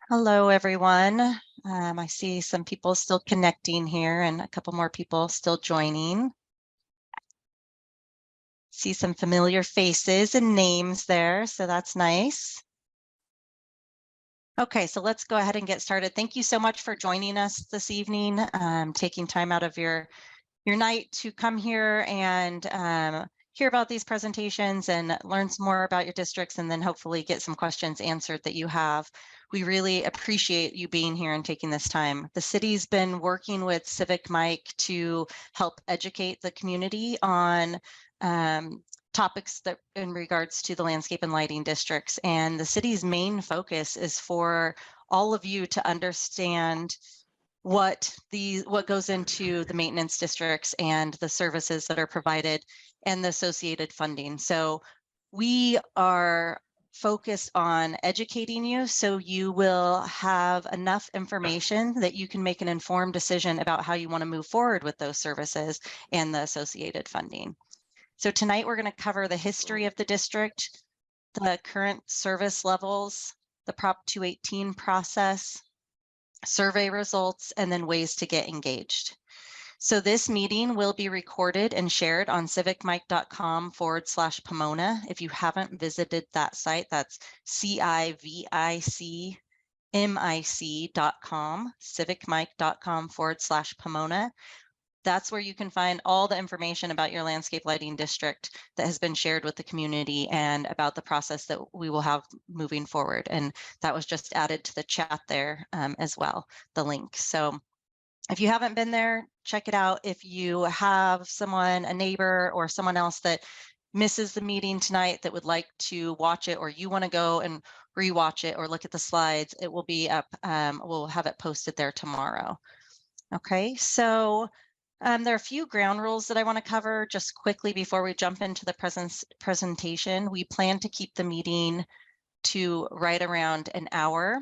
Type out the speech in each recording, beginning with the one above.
Hello, everyone. I see some people still connecting here and a couple more people still joining. See some familiar faces and names there, so that's nice. Okay, so let's go ahead and get started. Thank you so much for joining us this evening, taking time out of your night to come here and hear about these presentations and learn some more about your districts, and then hopefully get some questions answered that you have. We really appreciate you being here and taking this time. The city's been working with CivicMic to help educate the community on topics that in regards to the landscape and lighting districts. And the city's main focus is for all of you to understand what goes into the maintenance districts and the services that are provided and the associated funding. So we are focused on educating you so you will have enough information that you can make an informed decision about how you want to move forward with those services and the associated funding. So tonight we're going to cover the history of the district, the current service levels, the Prop 218 process, survey results, and then ways to get engaged. So this meeting will be recorded and shared on civicmic.com/Pomona. If you haven't visited that site, that's CivicMic.com, civicmic.com/Pomona. That's where you can find all the information about your landscape lighting district that has been shared with the community and about the process that we will have moving forward. And that was just added to the chat there as well, the link. So if you haven't been there, check it out. If you have someone, a neighbor or someone else that misses the meeting tonight that would like to watch it, or you want to go and rewatch it or look at the slides, it will be up. We'll have it posted there tomorrow. Okay, so there are a few ground rules that I want to cover just quickly before we jump into the presentation. We plan to keep the meeting to right around an hour.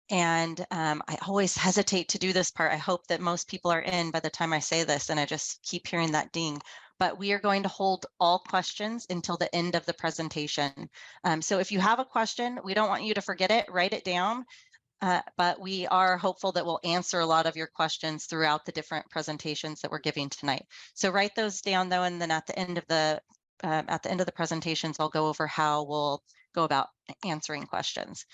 And I always hesitate to do this part. I hope that most people are in by the time I say this, and I just keep hearing that ding. But we are going to hold all questions until the end of the presentation. So if you have a question, we don't want you to forget it, write it down. But we are hopeful that we'll answer a lot of your questions throughout the different presentations that we're giving tonight. So write those down though, and then at the end of the presentations, I'll go over how we'll go about answering questions.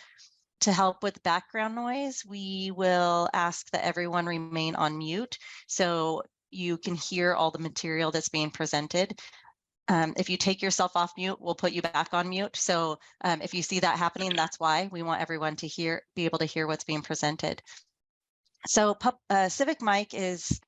To help with background noise, we will ask that everyone remain on mute so you can hear all the material that's being presented. If you take yourself off mute, we'll put you back on mute. So if you see that happening, that's why we want everyone to be able to hear what's being presented. So CivicMic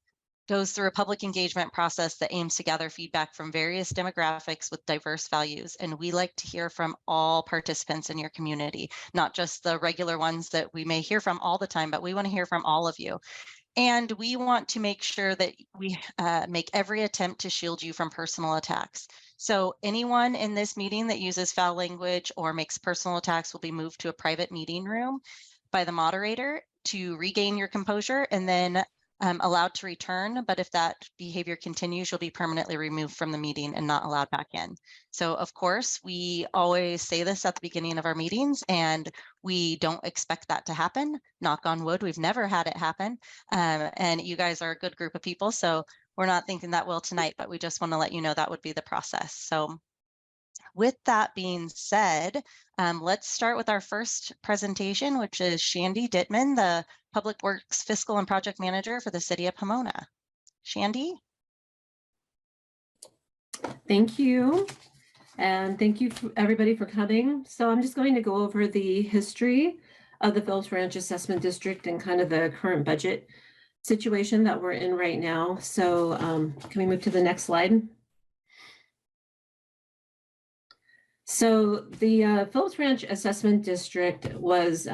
goes through a public engagement process that aims to gather feedback from various demographics with diverse values. And we like to hear from all participants in your community, not just the regular ones that we may hear from all the time, but we want to hear from all of you. And we want to make sure that we make every attempt to shield you from personal attacks. So anyone in this meeting that uses foul language or makes personal attacks will be moved to a private meeting room by the moderator to regain your composure, and then allowed to return. But if that behavior continues, you'll be permanently removed from the meeting and not allowed back in. So of course, we always say this at the beginning of our meetings, and we don't expect that to happen. Knock on wood, we've never had it happen. And you guys are a good group of people, so we're not thinking that will tonight, but we just want to let you know that would be the process. So with that being said, let's start with our first presentation, which is Shandy Dittman, the Public Works Fiscal and Project Manager for the City of Pomona. Shandy? Thank you. And thank you everybody for coming. So I'm just going to go over the history of the Phillips Ranch Assessment District and kind of the current budget situation that we're in right now. So can we move to the next slide? So the Phillips Ranch Assessment District was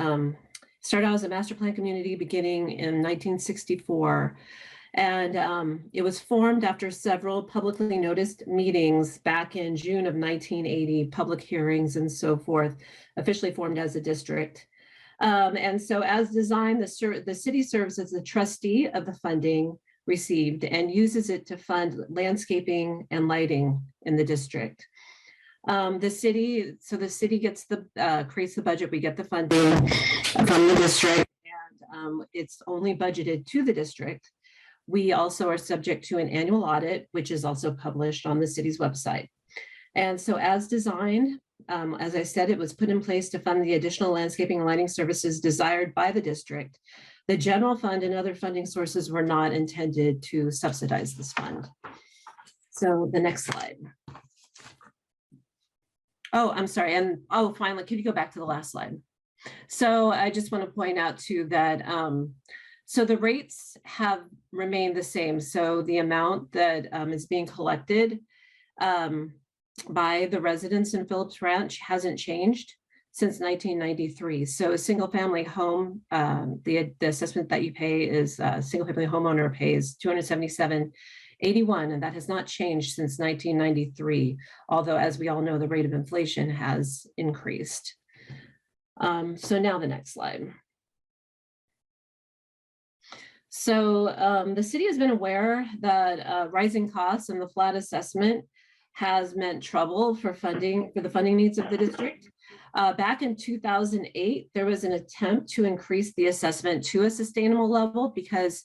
started out as a master plan community beginning in 1964. And it was formed after several publicly noticed meetings back in June of 1980, public hearings and so forth, officially formed as a district. And so as designed, the city serves as the trustee of the funding received and uses it to fund landscaping and lighting in the district. The city gets creates the budget, we get the funding from the district, and it's only budgeted to the district. We also are subject to an annual audit, which is also published on the city's website. And so as designed, as I said, it was put in place to fund the additional landscaping and lighting services desired by the district. The general fund and other funding sources were not intended to subsidize this fund. So the next slide. Oh, I'm sorry. And oh, finally, could you go back to the last slide? So I just want to point out too that so the rates have remained the same. So the amount that is being collected by the residents in Phillips Ranch hasn't changed since 1993. So a single family home, the assessment that you pay is single family homeowner pays $277.81, and that has not changed since 1993. Although, as we all know, the rate of inflation has increased. So now the next slide. So the city has been aware that rising costs and the flat assessment has meant trouble for the funding needs of the district. Back in 2008, there was an attempt to increase the assessment to a sustainable level because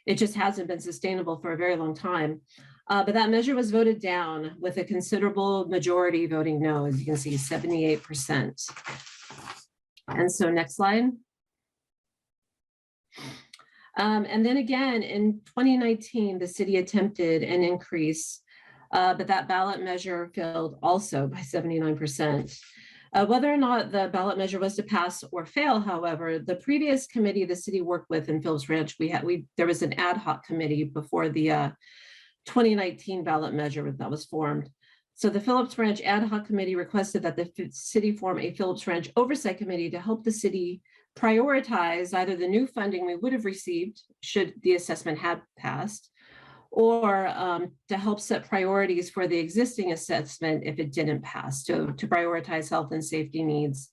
it just hasn't been sustainable for a very long time. But that measure was voted down with a considerable majority voting no, as you can see, 78%. And so next slide. And then again, in 2019, the city attempted an increase, but that ballot measure failed also by 79%. Whether or not the ballot measure was to pass or fail, however, the previous committee the city worked with in Phillips Ranch, there was an ad hoc committee before the 2019 ballot measure that was formed. So the Phillips Ranch ad hoc committee requested that the city form a Phillips Ranch oversight committee to help the city prioritize either the new funding we would have received should the assessment have passed, or to help set priorities for the existing assessment if it didn't pass, to prioritize health and safety needs,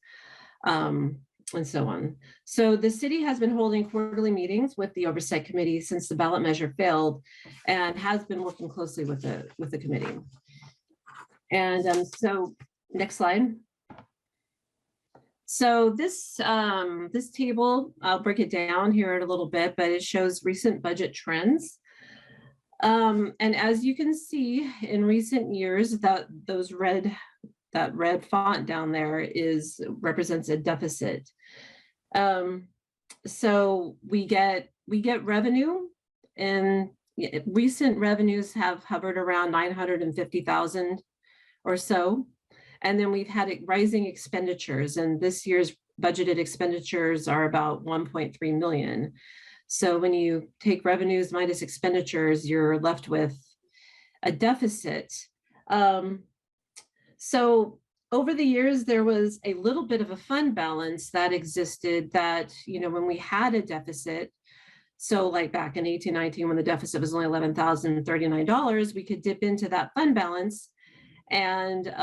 and so on. So the city has been holding quarterly meetings with the oversight committee since the ballot measure failed, and has been working closely with the committee. And so next slide. So this table, I'll break it down here in a little bit, but it shows recent budget trends. And as you can see in recent years, that red font down there represents a deficit. So we get revenue, and recent revenues have hovered around 950,000 or so. And then we've had rising expenditures, and this year's budgeted expenditures are about 1.3 million. So when you take revenues minus expenditures, you're left with a deficit. So over the years, there was a little bit of a fund balance that existed that, when we had a deficit, so like back in 1819, when the deficit was only $11,039, we could dip into that fund balance and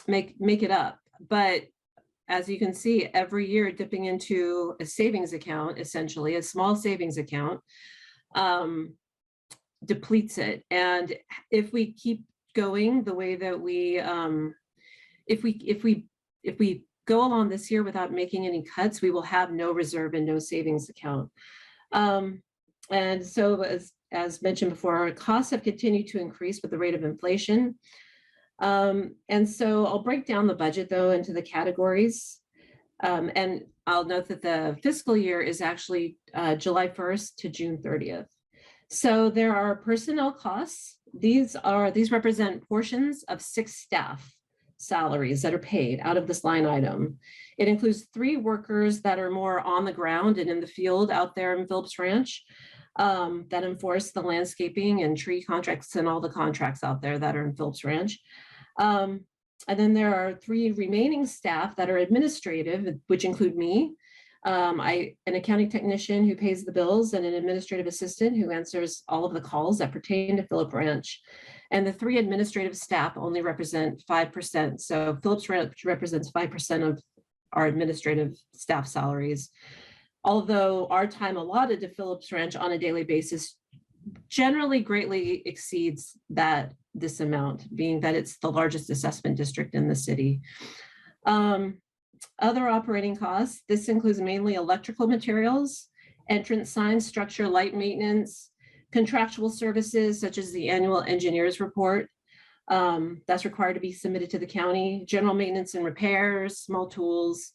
make it up. But as you can see, every year dipping into a savings account, essentially a small savings account, depletes it. And if we keep going the way that if we go along this year without making any cuts, we will have no reserve and no savings account. And so as mentioned before, our costs have continued to increase with the rate of inflation. And so I'll break down the budget though into the categories. And I'll note that the fiscal year is actually July 1st to June 30th. So there are personnel costs. These represent portions of 6 staff salaries that are paid out of this line item. It includes 3 workers that are more on the ground and in the field out there in Phillips Ranch, that enforce the landscaping and tree contracts and all the contracts out there that are in Phillips Ranch. And then there are 3 remaining staff that are administrative, which include me, an accounting technician who pays the bills, and an administrative assistant who answers all of the calls that pertain to Phillips Ranch. And the 3 administrative staff only represent 5%. So Phillips Ranch represents 5% of our administrative staff salaries. Although our time allotted to Phillips Ranch on a daily basis generally greatly exceeds that this amount, being that it's the largest assessment district in the city. Other operating costs, this includes mainly electrical materials, entrance signs, structure, light maintenance, contractual services such as the annual engineer's report that's required to be submitted to the county, general maintenance and repairs, small tools,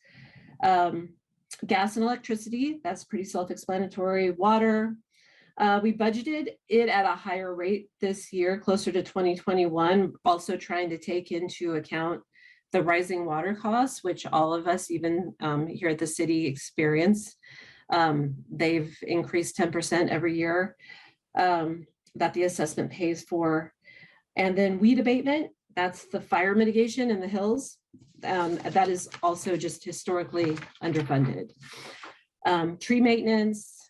gas and electricity, that's pretty self-explanatory, water. We budgeted it at a higher rate this year, closer to 2021, also trying to take into account the rising water costs, which all of us, even here at the city, experience. They've increased 10% every year that the assessment pays for. And then weed abatement, that's the fire mitigation in the hills. That is also just historically underfunded. Tree maintenance,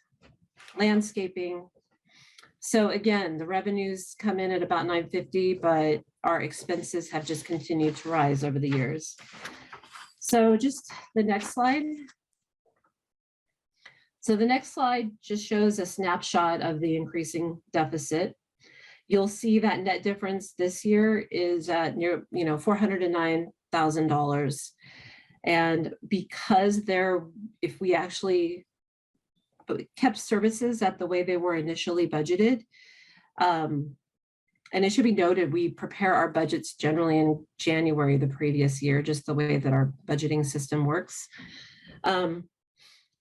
landscaping. So again, the revenues come in at about 950, but our expenses have just continued to rise over the years. So just the next slide. So the next slide just shows a snapshot of the increasing deficit. You'll see that net difference this year is at near, $409,000. And because if we actually kept services at the way they were initially budgeted, and it should be noted, we prepare our budgets generally in January the previous year, just the way that our budgeting system works.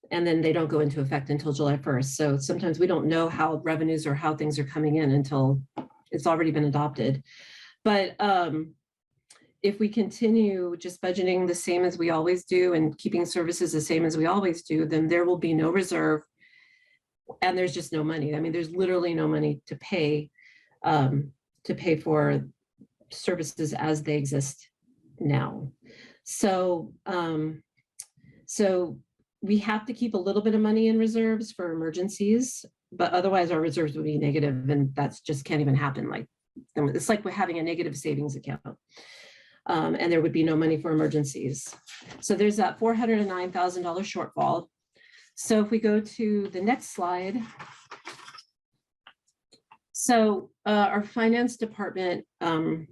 And then they don't go into effect until July 1st. So sometimes we don't know how revenues or how things are coming in until it's already been adopted. But if we continue just budgeting the same as we always do and keeping services the same as we always do, then there will be no reserve and there's just no money. I mean, there's literally no money to pay for services as they exist now. So, so we have to keep a little bit of money in reserves for emergencies, but otherwise our reserves would be negative, and that's just can't even happen. Like, it's like we're having a negative savings account, and there would be no money for emergencies. So there's that $409,000 shortfall. So if we go to the next slide. So our finance department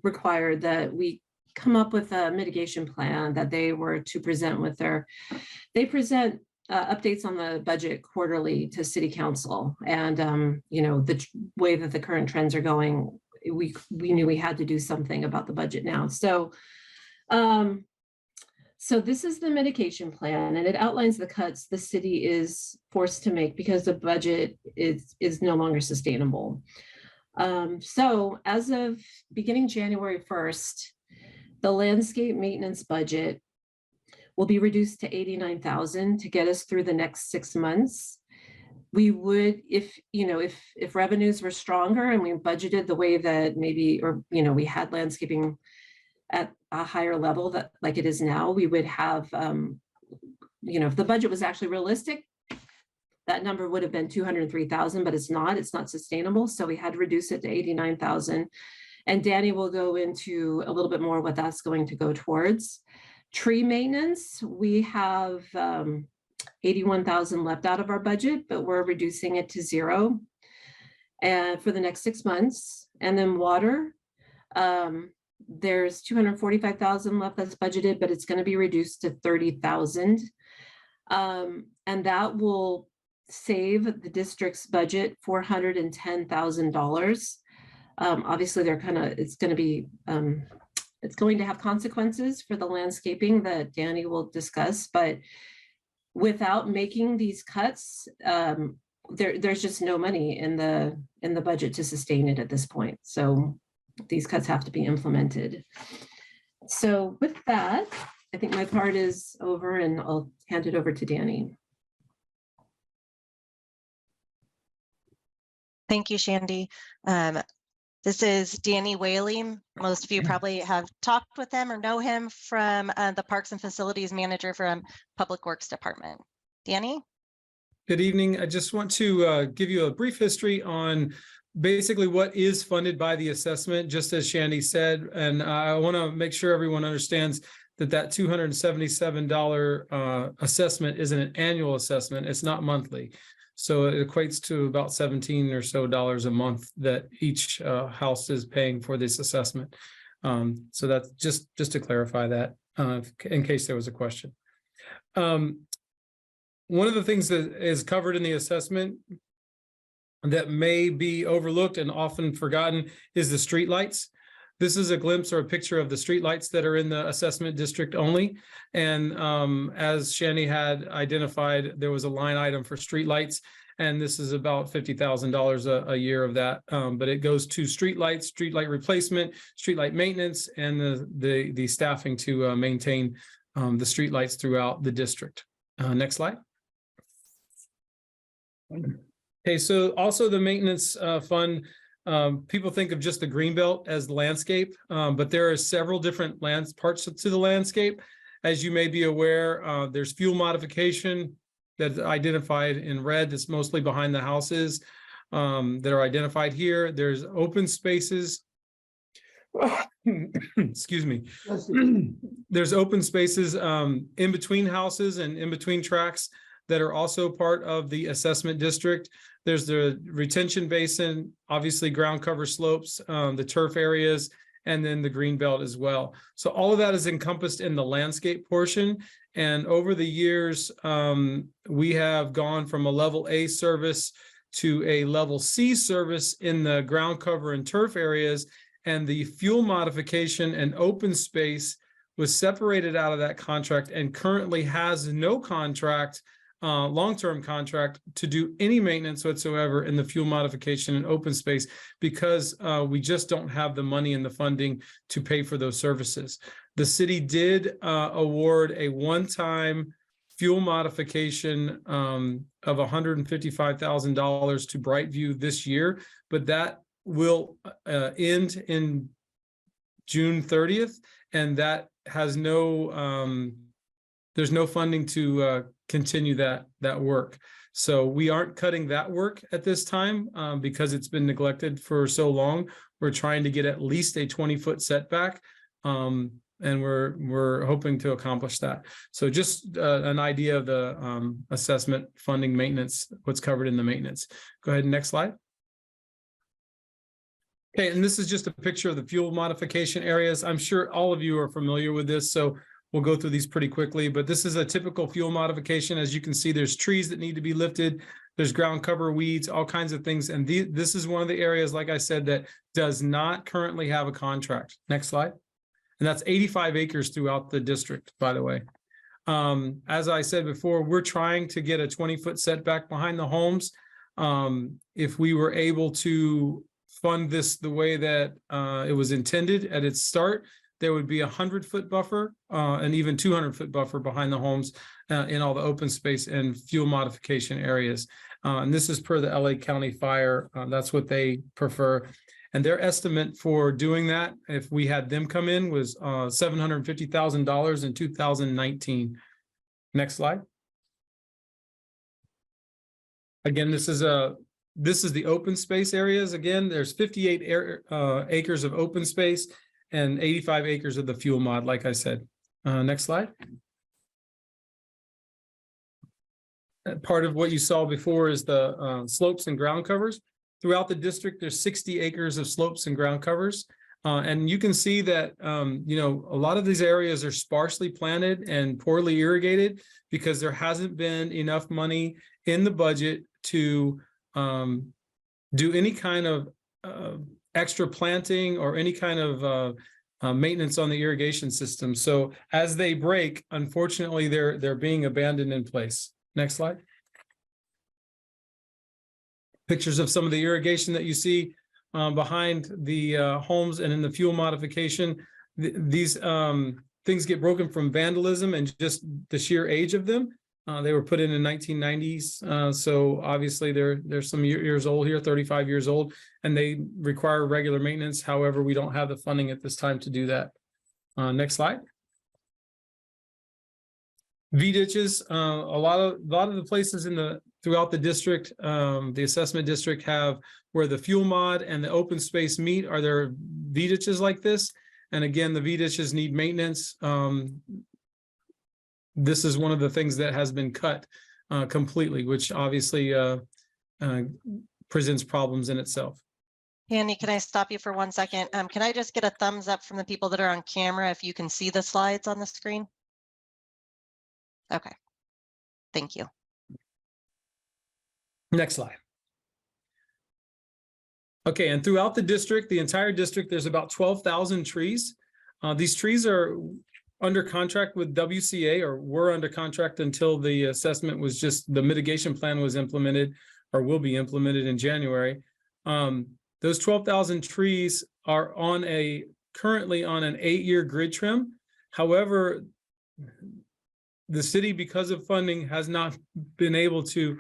required that we come up with a mitigation plan that they were to present with they present updates on the budget quarterly to city council. And, the way that the current trends are going, we knew we had to do something about the budget now. So, so this is the mitigation plan, and it outlines the cuts the city is forced to make because the budget is no longer sustainable. So as of beginning January 1st, the landscape maintenance budget will be reduced to $89,000 to get us through the next 6 months. We would, if revenues were stronger and we budgeted the way that maybe, or, we had landscaping at a higher level that like it is now, we would have, if the budget was actually realistic, that number would have been 203,000, but it's not sustainable. So we had to reduce it to 89,000. And Danny will go into a little bit more what that's going to go towards. Tree maintenance, we have 81,000 left out of our budget, but we're reducing it to 0 and for the next 6 months. And then water, there's 245,000 left that's budgeted, but it's going to be reduced to 30,000. And that will save the district's budget $410,000. Obviously, it's going to have consequences for the landscaping that Danny will discuss, but without making these cuts, there's just no money in the budget to sustain it at this point. So these cuts have to be implemented. So with that, I think my part is over, and I'll hand it over to Danny. Thank you, Shandy. This is Danny Whaley. Most of you probably have talked with him or know him from the Parks and Facilities Manager from Public Works Department. Danny? Good evening. I just want to give you a brief history on basically what is funded by the assessment, just as Shandy said. And I want to make sure everyone understands that $277 assessment is an annual assessment. It's not monthly. So it equates to about $17 or so a month that each house is paying for this assessment. So that's just to clarify that in case there was a question. One of the things that is covered in the assessment that may be overlooked and often forgotten is the street lights. This is a glimpse or a picture of the street lights that are in the assessment district only. And as Shani had identified, there was a line item for street lights, and this is about $50,000 a year of that. But it goes to street lights, street light replacement, street light maintenance, and the staffing to maintain the street lights throughout the district. Next slide. Okay, so also the maintenance fund. People think of just the greenbelt as the landscape, but there are several different parts to the landscape. As you may be aware, there's fuel modification that's identified in red, that's mostly behind the houses that are identified here. There's open spaces. Excuse me. There's open spaces in between houses and in between tracks that are also part of the assessment district. There's the retention basin, obviously ground cover slopes, the turf areas, and then the green belt as well. So all of that is encompassed in the landscape portion. And over the years, we have gone from a level A service to a level C service in the ground cover and turf areas. And the fuel modification and open space was separated out of that contract and currently has no contract, long-term contract, to do any maintenance whatsoever in the fuel modification and open space, because we just don't have the money and the funding to pay for those services. The city did award a one-time fuel modification of $155,000 to Brightview this year, but that will end in June 30th, and that has no there's no funding to continue that work. So we aren't cutting that work at this time because it's been neglected for so long. We're trying to get at least a 20-foot setback, and we're hoping to accomplish that. So just an idea of the assessment, funding, maintenance, what's covered in the maintenance. Go ahead, next slide. Okay, and this is just a picture of the fuel modification areas. I'm sure all of you are familiar with this, so we'll go through these pretty quickly, but this is a typical fuel modification. As you can see, there's trees that need to be lifted. There's ground cover, weeds, all kinds of things. And this is one of the areas, like I said, that does not currently have a contract. Next slide. And that's 85 acres throughout the district, by the way. As I said before, we're trying to get a 20-foot setback behind the homes. If we were able to fund this the way that it was intended at its start, there would be a 100-foot buffer and even 200-foot buffer behind the homes in all the open space and fuel modification areas. And this is per the LA County Fire. That's what they prefer. And their estimate for doing that, if we had them come in, was $750,000 in 2019. Next slide. Again, this is the open space areas. Again, there's 58 acres of open space and 85 acres of the fuel mod, like I said. Next slide. Part of what you saw before is the slopes and ground covers. Throughout the district, there's 60 acres of slopes and ground covers. And you can see that, a lot of these areas are sparsely planted and poorly irrigated because there hasn't been enough money in the budget to do any kind of extra planting or any kind of maintenance on the irrigation system. So as they break, unfortunately, they're being abandoned in place. Next slide. Pictures of some of the irrigation that you see behind the homes and in the fuel modification. These things get broken from vandalism and just the sheer age of them. They were put in the 1990s, so obviously they're some years old here, 35 years old, and they require regular maintenance. However, we don't have the funding at this time to do that. Next slide. V-ditches, a lot of the places throughout the district, the assessment district, have where the fuel mod and the open space meet are there V-ditches like this. And again, the V-ditches need maintenance. This is one of the things that has been cut completely, which obviously presents problems in itself. Andy, can I stop you for 1 second? Can I just get a thumbs up from the people that are on camera if you can see the slides on the screen? Okay, thank you. Next slide. Okay, and throughout the district, the entire district, there's about 12,000 trees. These trees are under contract with WCA, or were under contract until the assessment was just, the mitigation plan was implemented or will be implemented in January. Those 12,000 trees are currently on an 8-year grid trim. However, the city, because of funding, has not been able to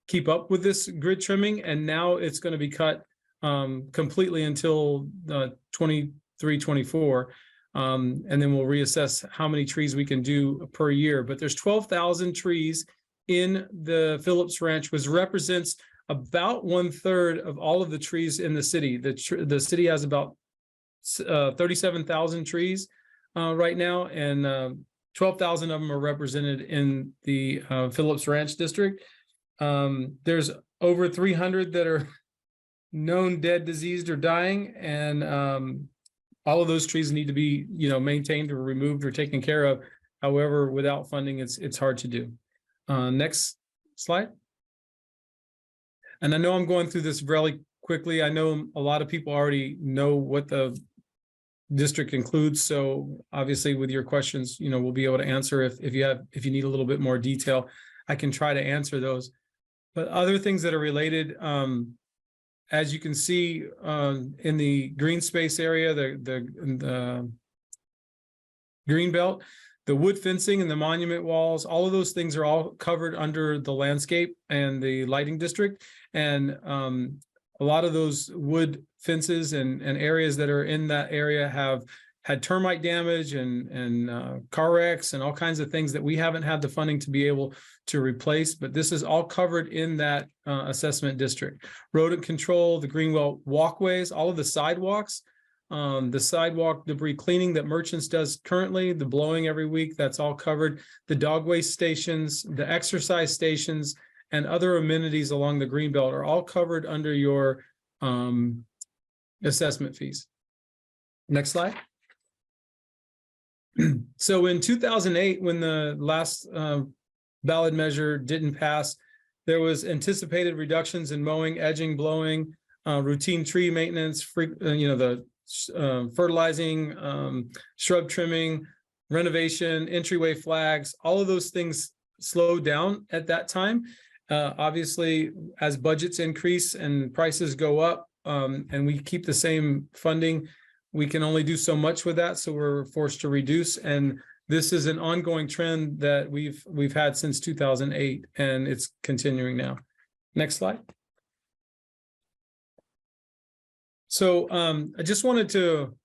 keep up with this grid trimming, and now it's going to be cut completely until 23-24. And then we'll reassess how many trees we can do per year. But there's 12,000 trees in the Phillips Ranch, which represents about 1/3 of all of the trees in the city. The city has about 37,000 trees right now, and 12,000 of them are represented in the Phillips Ranch district. There's over 300 that are known dead, diseased, or dying, and all of those trees need to be, maintained or removed or taken care of. However, without funding, it's hard to do. Next slide. And I know I'm going through this really quickly. I know a lot of people already know what the district includes. So obviously with your questions, we'll be able to answer if you need a little bit more detail, I can try to answer those. But other things that are related, as you can see in the green space area, the green belt, the wood fencing and the monument walls, all of those things are all covered under the landscape and the lighting district. And a lot of those wood fences and areas that are in that area have had termite damage and car wrecks and all kinds of things that we haven't had the funding to be able to replace. But this is all covered in that assessment district. Rodent control, the greenwell walkways, all of the sidewalks, the sidewalk debris cleaning that Merchants does currently, the blowing every week, that's all covered. The dog waste stations, the exercise stations, and other amenities along the greenbelt are all covered under your assessment fees. Next slide. So in 2008, when the last ballot measure didn't pass, there was anticipated reductions in mowing, edging, blowing, routine tree maintenance, fertilizing, shrub trimming, renovation, entryway flags. All of those things slowed down at that time. Obviously, as budgets increase and prices go up, and we keep the same funding, we can only do so much with that, so we're forced to reduce. And this is an ongoing trend that we've had since 2008, and it's continuing now. Next slide. So I just wanted to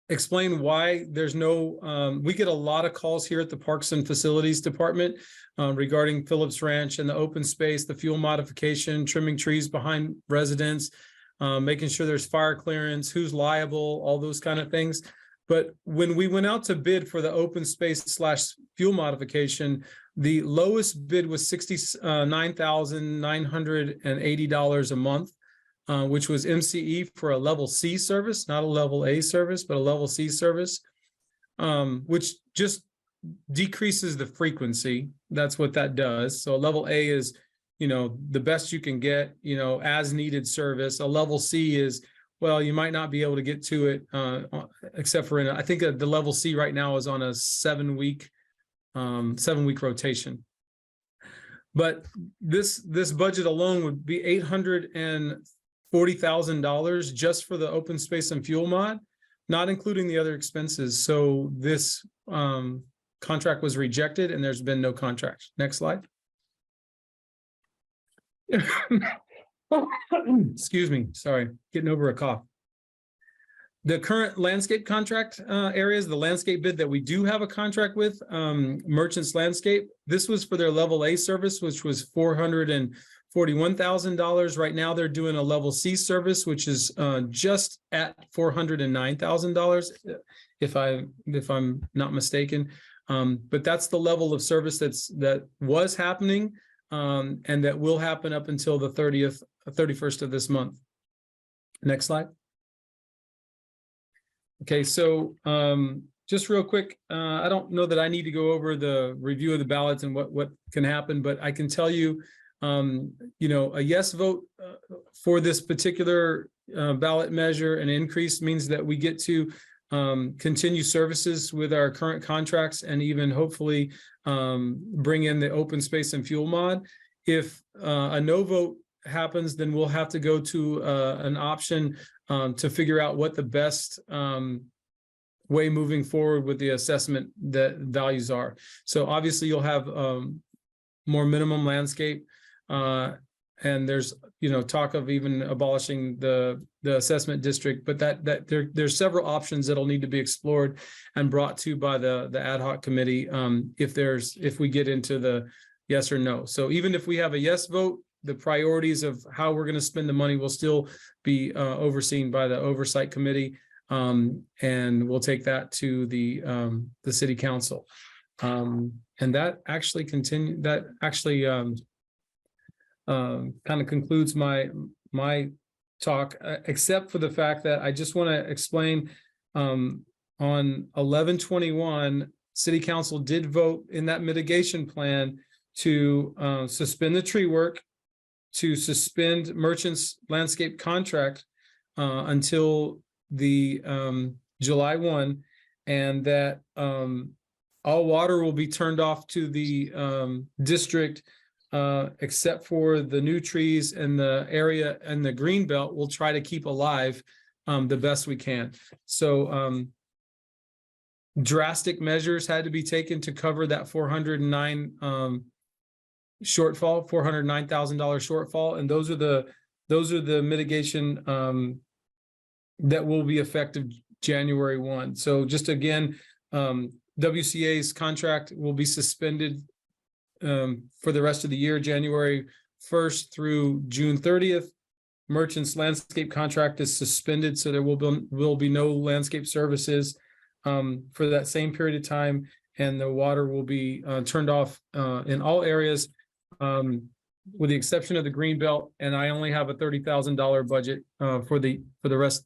explain why there's no, we get a lot of calls here at the Parks and Facilities Department regarding Phillips Ranch and the open space, the fuel modification, trimming trees behind residents, making sure there's fire clearance, who's liable, all those kind of things. But when we went out to bid for the open space / fuel modification, the lowest bid was $69,980 a month, which was MCE for a level C service, not a level A service, but a level C service, which just decreases the frequency. That's what that does. So a level A is, the best you can get, as needed service. A level C is, well, you might not be able to get to it, except for I think the level C right now is on a 7-week rotation. But this budget alone would be $840,000 just for the open space and fuel mod, not including the other expenses. So this contract was rejected, and there's been no contract. Next slide. Excuse me, sorry, getting over a cough. The current landscape contract areas, the landscape bid that we do have a contract with, Merchants Landscape, this was for their level A service, which was $441,000. Right now they're doing a level C service, which is just at $409,000, if I'm not mistaken. But that's the level of service that was happening and that will happen up until the 31st of this month. Next slide. Okay, so just real quick, I don't know that I need to go over the review of the ballots and what can happen, but I can tell you, a yes vote for this particular ballot measure and increase means that we get to continue services with our current contracts and even hopefully bring in the open space and fuel mod. If a no vote happens, then we'll have to go to an option to figure out what the best way moving forward with the assessment that values are. So obviously you'll have more minimum landscape and there's talk of even abolishing the assessment district, but there's several options that'll need to be explored and brought to by the ad hoc committee if we get into the yes or no. So even if we have a yes vote, the priorities of how we're going to spend the money will still be overseen by the oversight committee, and we'll take that to the city council. And that actually kind of concludes my talk, except for the fact that I just want to explain on 11/21, city council did vote in that mitigation plan to suspend the tree work, to suspend merchants landscape contract until the July 1, and that all water will be turned off to the district except for the new trees and the area and the green belt we'll try to keep alive the best we can. So drastic measures had to be taken to cover that $409,000 shortfall, and those are the mitigation that will be effective January 1. So just again, WCA's contract will be suspended for the rest of the year, January 1st through June 30th. Merchants landscape contract is suspended, so there will be no landscape services for that same period of time, and the water will be turned off in all areas with the exception of the green belt. And I only have a $30,000 budget for the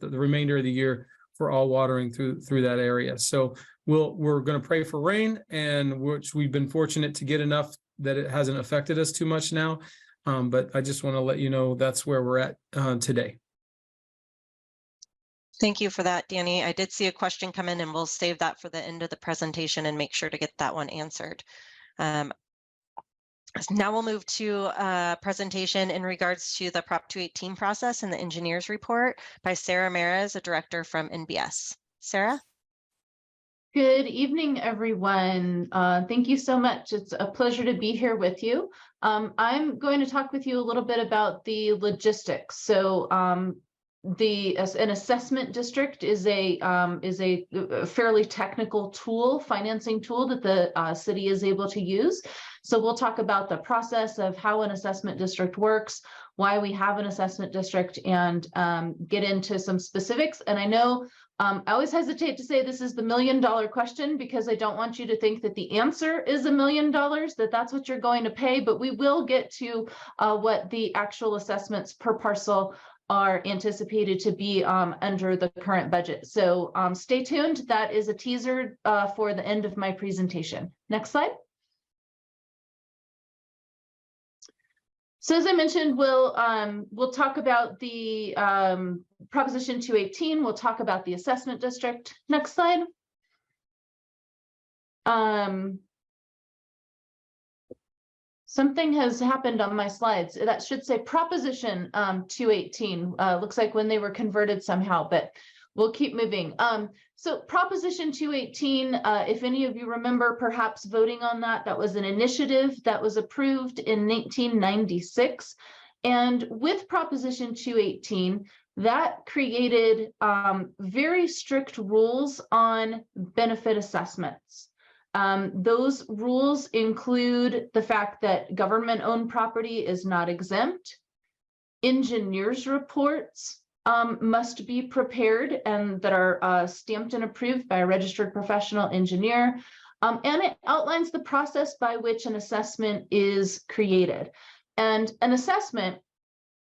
remainder of the year for all watering through that area. So we're going to pray for rain, and which we've been fortunate to get enough that it hasn't affected us too much now. But I just want to let you know that's where we're at today. Thank you for that, Danny. I did see a question come in, and we'll save that for the end of the presentation and make sure to get that one answered. Now we'll move to a presentation in regards to the Prop 218 process and the engineer's report by Sarah Mares, a director from NBS. Sarah? Good evening, everyone. Thank you so much. It's a pleasure to be here with you. I'm going to talk with you a little bit about the logistics. So an assessment district is a fairly technical tool, financing tool that the city is able to use. So we'll talk about the process of how an assessment district works, why we have an assessment district, and get into some specifics. And I know I always hesitate to say this is the $1 million question, because I don't want you to think that the answer is $1 million, that's what you're going to pay, but we will get to what the actual assessments per parcel are anticipated to be under the current budget. So stay tuned. That is a teaser for the end of my presentation. Next slide. So as I mentioned, we'll talk about the Proposition 218. We'll talk about the assessment district. Next slide. Something has happened on my slides. That should say Proposition 218. Looks like when they were converted somehow, but we'll keep moving. So Proposition 218, if any of you remember perhaps voting on that, that was an initiative that was approved in 1996. And with Proposition 218, that created very strict rules on benefit assessments. Those rules include the fact that government-owned property is not exempt. Engineers' reports must be prepared and that are stamped and approved by a registered professional engineer. And it outlines the process by which an assessment is created. And an assessment,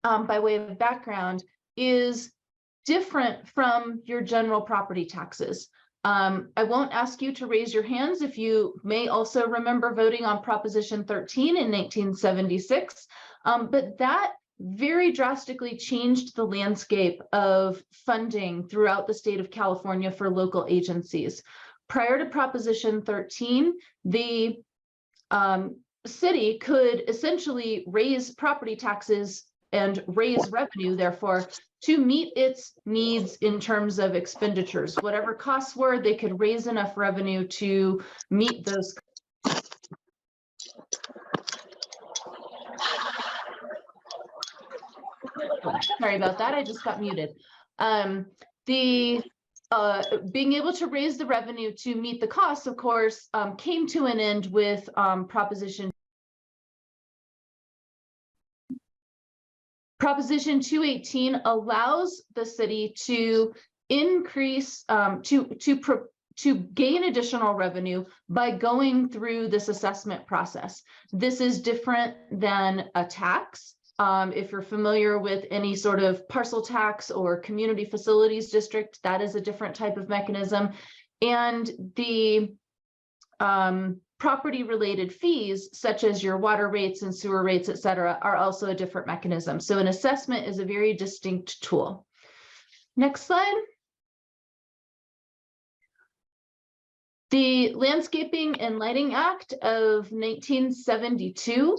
by way of background, is different from your general property taxes. I won't ask you to raise your hands if you may also remember voting on Proposition 13 in 1976, but that very drastically changed the landscape of funding throughout the state of California for local agencies. Prior to Proposition 13, the city could essentially raise property taxes and raise revenue, therefore, to meet its needs in terms of expenditures. Whatever costs were, they could raise enough revenue to meet those. Sorry about that, I just got muted. Being able to raise the revenue to meet the costs, of course, came to an end with Proposition 218 allows the city to increase, to gain additional revenue by going through this assessment process. This is different than a tax. If you're familiar with any sort of parcel tax or community facilities district, that is a different type of mechanism. And the property related fees, such as your water rates and sewer rates, et cetera, are also a different mechanism. So an assessment is a very distinct tool. Next slide. The Landscaping and Lighting Act of 1972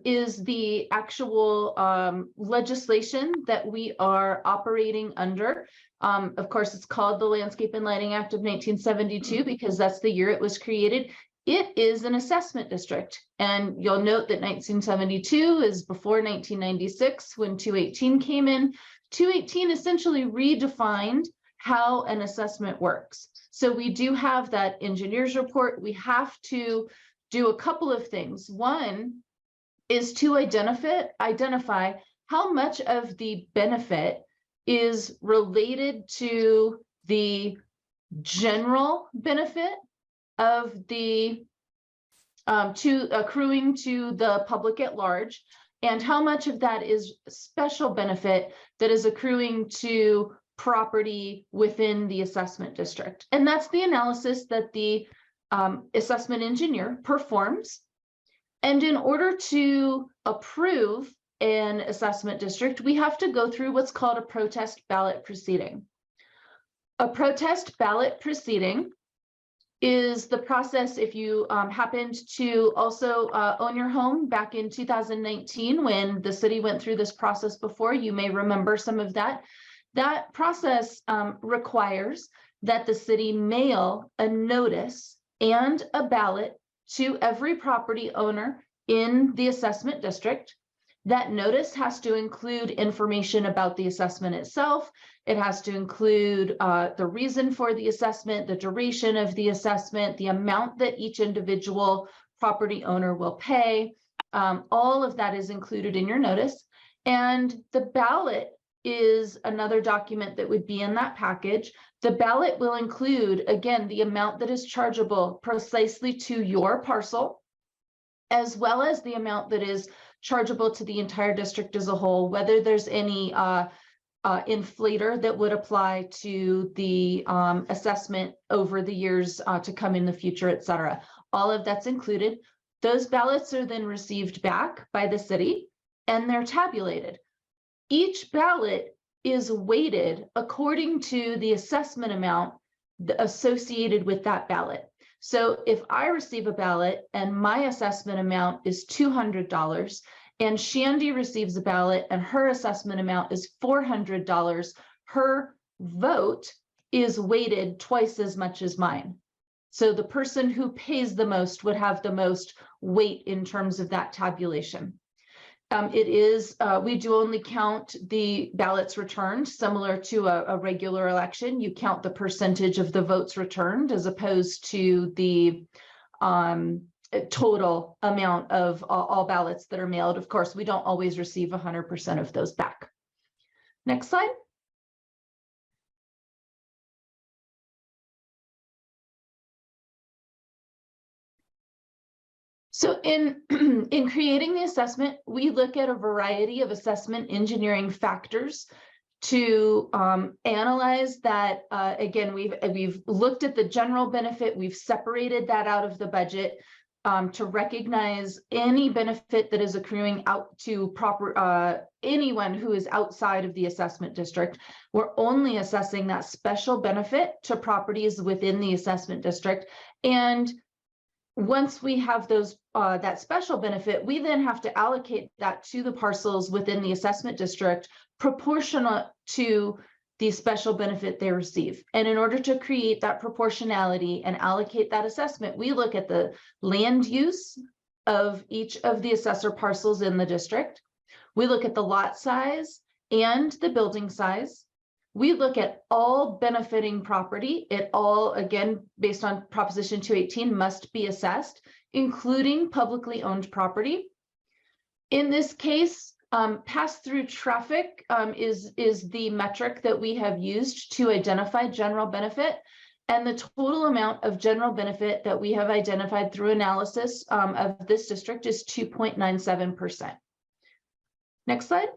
is the actual legislation that we are operating under. Of course, it's called the Landscape and Lighting Act of 1972 because that's the year it was created. It is an assessment district. And you'll note that 1972 is before 1996 when 218 came in. 218 essentially redefined how an assessment works. So we do have that engineer's report. We have to do a couple of things. One is to identify how much of the benefit is related to the general benefit of the accruing to the public at large, and how much of that is special benefit that is accruing to property within the assessment district. And that's the analysis that the assessment engineer performs. And in order to approve an assessment district, we have to go through what's called a protest ballot proceeding. A protest ballot proceeding is the process if you happened to also own your home back in 2019 when the city went through this process before. You may remember some of that. That process requires that the city mail a notice and a ballot to every property owner in the assessment district. That notice has to include information about the assessment itself. It has to include the reason for the assessment, the duration of the assessment, the amount that each individual property owner will pay. All of that is included in your notice. And the ballot is another document that would be in that package. The ballot will include, again, the amount that is chargeable precisely to your parcel, as well as the amount that is chargeable to the entire district as a whole, whether there's any inflator that would apply to the assessment over the years to come in the future, et cetera. All of that's included. Those ballots are then received back by the city and they're tabulated. Each ballot is weighted according to the assessment amount associated with that ballot. So if I receive a ballot and my assessment amount is $200 and Shandy receives a ballot and her assessment amount is $400, her vote is weighted twice as much as mine. So the person who pays the most would have the most weight in terms of that tabulation. We do only count the ballots returned, similar to a regular election. You count the percentage of the votes returned as opposed to the total amount of all ballots that are mailed. Of course, we don't always receive 100% of those back. Next slide. So in, in creating the assessment, we look at a variety of assessment engineering factors to analyze that. Again, we've looked at the general benefit, we've separated that out of the budget to recognize any benefit that is accruing out to anyone who is outside of the assessment district. We're only assessing that special benefit to properties within the assessment district. And once we have those that special benefit, we then have to allocate that to the parcels within the assessment district proportionate to the special benefit they receive. And in order to create that proportionality and allocate that assessment, we look at the land use of each of the assessor parcels in the district. We look at the lot size and the building size. We look at all benefiting property. It all, again, based on Proposition 218, must be assessed, including publicly owned property. In this case, pass-through traffic is the metric that we have used to identify general benefit. And the total amount of general benefit that we have identified through analysis of this district is 2.97%. Next slide.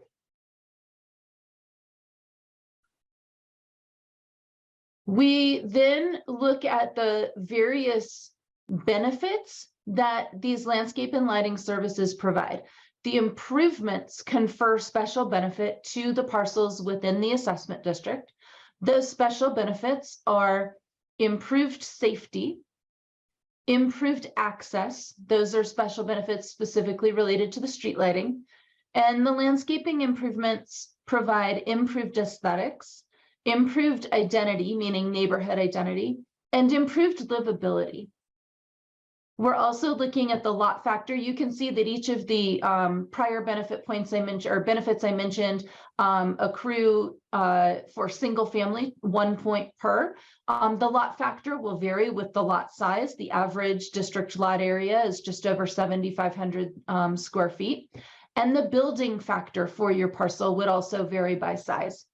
We then look at the various benefits that these landscape and lighting services provide. The improvements confer special benefit to the parcels within the assessment district. Those special benefits are improved safety, improved access. Those are special benefits specifically related to the street lighting. And the landscaping improvements provide improved aesthetics, improved identity, meaning neighborhood identity, and improved livability. We're also looking at the lot factor. You can see that each of the prior benefit points I mentioned, or benefits I mentioned, accrue for single family 1 point per. The lot factor will vary with the lot size. The average district lot area is just over 7,500 square feet. And the building factor for your parcel would also vary by size.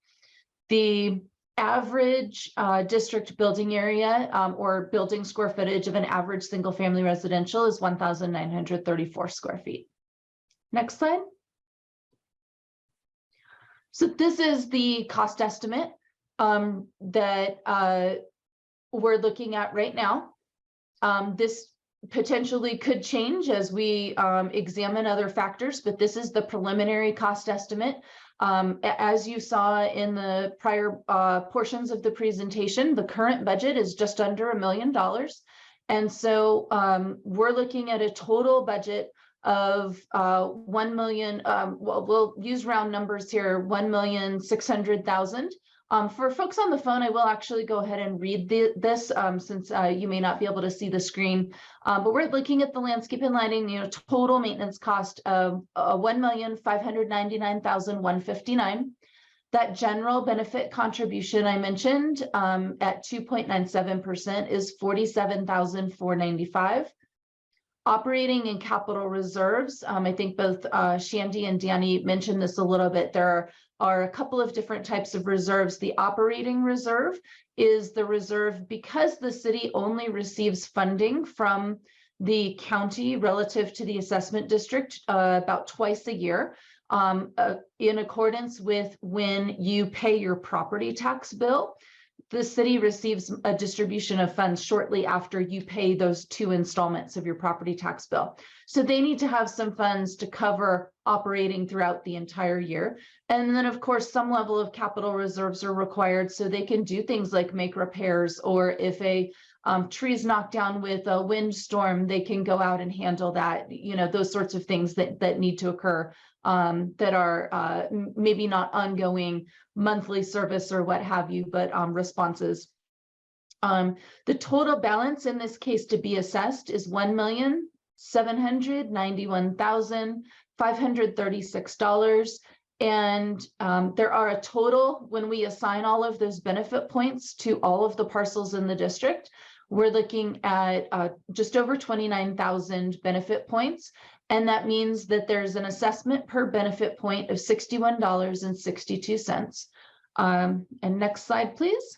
The average district building area or building square footage of an average single family residential is 1,934 square feet. Next slide. So this is the cost estimate that we're looking at right now. This potentially could change as we examine other factors, but this is the preliminary cost estimate. As you saw in the prior portions of the presentation, the current budget is just under $1 million. And so we're looking at a total budget of 1 million, well, we'll use round numbers here, 1,600,000. For folks on the phone, I will actually go ahead and read this since you may not be able to see the screen. But we're looking at the landscape and lighting, total maintenance cost of 1,599,159. That general benefit contribution I mentioned at 2.97% is 47,495. Operating and capital reserves. I think both Shandy and Danny mentioned this a little bit. There are a couple of different types of reserves. The operating reserve is the reserve because the city only receives funding from the county relative to the assessment district about twice a year in accordance with when you pay your property tax bill. The city receives a distribution of funds shortly after you pay those 2 installments of your property tax bill. So they need to have some funds to cover operating throughout the entire year. And then, of course, some level of capital reserves are required so they can do things like make repairs, or if a tree is knocked down with a windstorm, they can go out and handle that, those sorts of things that need to occur that are maybe not ongoing monthly service or what have you, but responses. The total balance in this case to be assessed is $1,791,536. And there are a total, when we assign all of those benefit points to all of the parcels in the district, we're looking at just over 29,000 benefit points. And that means that there's an assessment per benefit point of $61.62. And next slide, please.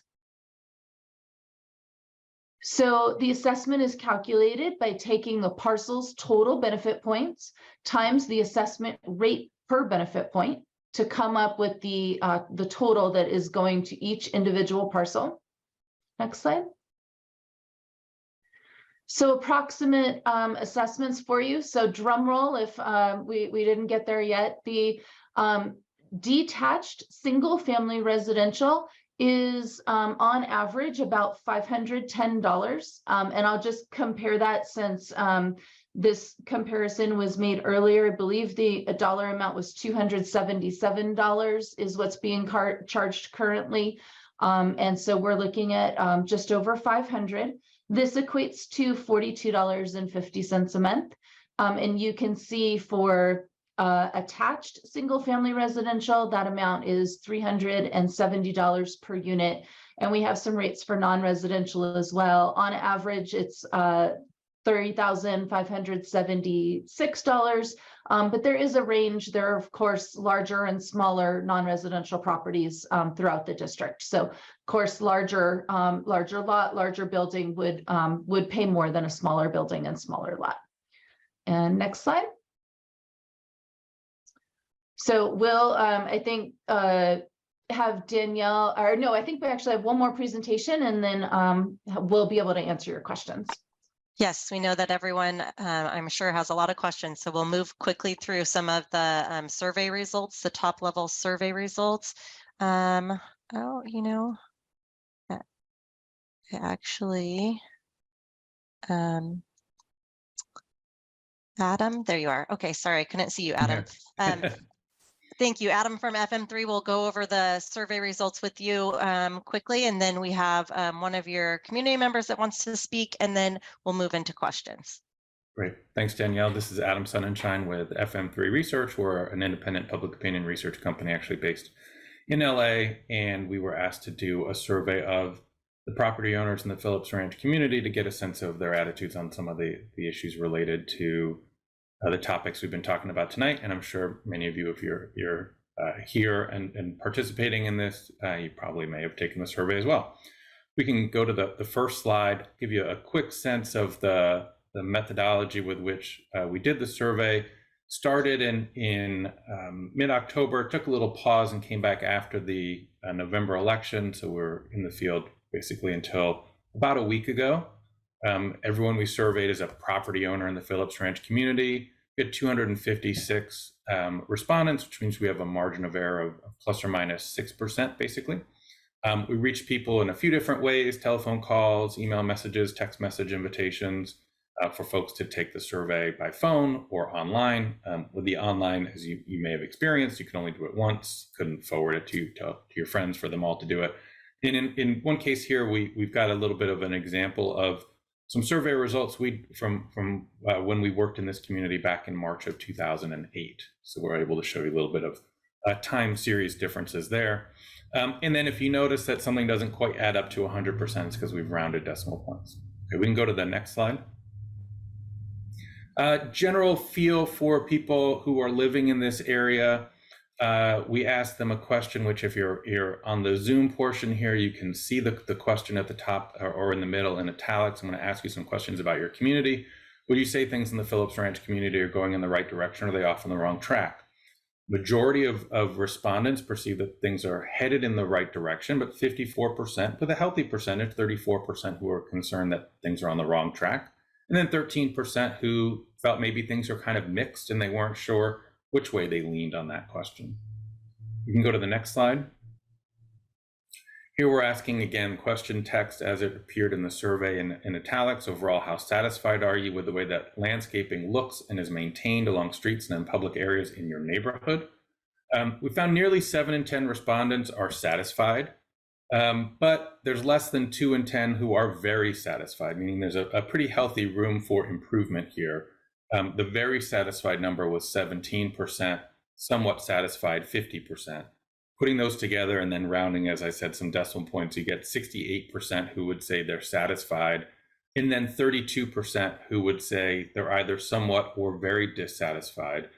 So the assessment is calculated by taking the parcel's total benefit points times the assessment rate per benefit point to come up with the total that is going to each individual parcel. Next slide. So approximate assessments for you. So drum roll if we didn't get there yet. The detached single family residential is on average about $510. And I'll just compare that since this comparison was made earlier. I believe the dollar amount was $277 is what's being charged currently. And so we're looking at just over 500. This equates to $42.50 a month. And you can see for attached single family residential, that amount is $370 per unit. And we have some rates for non-residential as well. On average, it's $30,576. But there is a range. There are, of course, larger and smaller non-residential properties throughout the district. So, of course, larger lot, larger building would pay more than a smaller building and smaller lot. And next slide. So we'll, I think, have Danielle, or no, I think we actually have one more presentation, and then we'll be able to answer your questions. Yes, we know that everyone, I'm sure, has a lot of questions, so we'll move quickly through some of the survey results, the top level survey results. Oh, you know, actually, Adam, there you are. Okay, sorry, I couldn't see you, Adam. Thank you. Adam from FM3 will go over the survey results with you quickly, and then we have one of your community members that wants to speak, and then we'll move into questions. Great. Thanks, Danielle. This is Adam Sonnenschein with FM3 Research. We're an independent public opinion research company actually based in LA, and we were asked to do a survey of the property owners in the Phillips Ranch community to get a sense of their attitudes on some of the issues related to the topics we've been talking about tonight. And I'm sure many of you, if you're here and participating in this, you probably may have taken the survey as well. We can go to the first slide, give you a quick sense of the methodology with which we did the survey. Started in mid-October, took a little pause and came back after the November election. So we're in the field basically until about a week ago. Everyone we surveyed is a property owner in the Phillips Ranch community. We had 256 respondents, which means we have a margin of error of plus or minus 6%, basically. We reached people in a few different ways: telephone calls, email messages, text message invitations for folks to take the survey by phone or online. With the online, as you may have experienced, you can only do it once, couldn't forward it to your friends for them all to do it. And in one case here, we've got a little bit of an example of some survey results from when we worked in this community back in March of 2008. So we're able to show you a little bit of time series differences there. And then if you notice that something doesn't quite add up to 100%, it's because we've rounded decimal points. Okay, we can go to the next slide. General feel for people who are living in this area. We asked them a question, which if you're on the Zoom portion here, you can see the question at the top or in the middle in italics. I'm going to ask you some questions about your community. Would you say things in the Phillips Ranch community are going in the right direction, or are they off on the wrong track? Majority of respondents perceive that things are headed in the right direction, but 54%, with a healthy percentage, 34% who are concerned that things are on the wrong track. And then 13% who felt maybe things are kind of mixed and they weren't sure which way they leaned on that question. You can go to the next slide. Here we're asking again question text as it appeared in the survey in italics. Overall, how satisfied are you with the way that landscaping looks and is maintained along streets and in public areas in your neighborhood? We found nearly 7 in 10 respondents are satisfied, but there's less than 2 in 10 who are very satisfied, meaning there's a pretty healthy room for improvement here. The very satisfied number was 17%, somewhat satisfied 50%. Putting those together and then rounding, as I said, some decimal points, you get 68% who would say they're satisfied, and then 32% who would say they're either somewhat or very dissatisfied.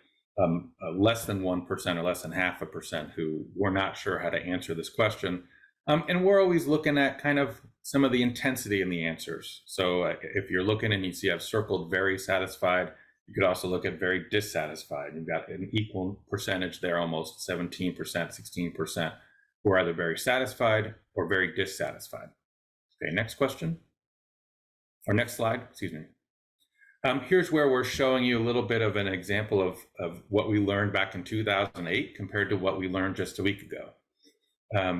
Less than 1% or less than 0.5% who were not sure how to answer this question. And we're always looking at kind of some of the intensity in the answers. So if you're looking and you see I've circled very satisfied, you could also look at very dissatisfied. You've got an equal percentage there, almost 17%, 16%, who are either very satisfied or very dissatisfied. Okay, next question, or next slide, excuse me. Here's where we're showing you a little bit of an example of what we learned back in 2008 compared to what we learned just a week ago.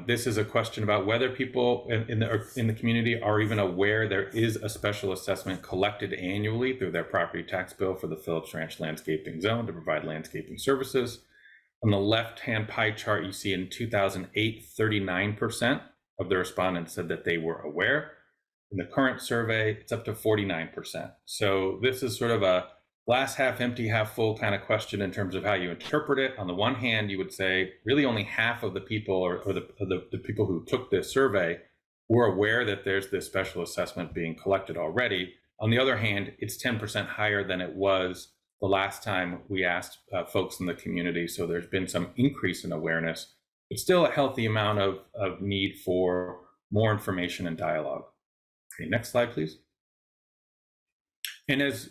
This is a question about whether people in the community are even aware there is a special assessment collected annually through their property tax bill for the Phillips Ranch landscaping zone to provide landscaping services. On the left-hand pie chart, you see in 2008, 39% of the respondents said that they were aware. In the current survey, it's up to 49%. So this is sort of a glass half empty, half full kind of question in terms of how you interpret it. On the one hand, you would say really only half of the people or the people who took this survey were aware that there's this special assessment being collected already. On the other hand, it's 10% higher than it was the last time we asked folks in the community. So there's been some increase in awareness, but still a healthy amount of need for more information and dialogue. Okay, next slide, please. And as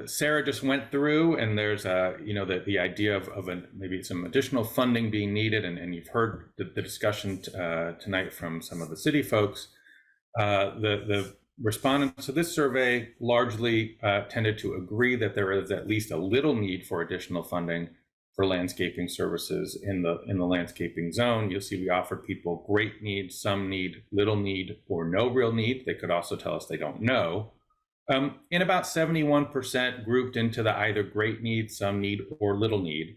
Sarah just went through, and there's the idea of maybe some additional funding being needed, and you've heard the discussion tonight from some of the city folks. The respondents to this survey largely tended to agree that there is at least a little need for additional funding for landscaping services in the landscaping zone. You'll see we offered people great need, some need, little need, or no real need. They could also tell us they don't know. And about 71% grouped into the either great need, some need, or little need.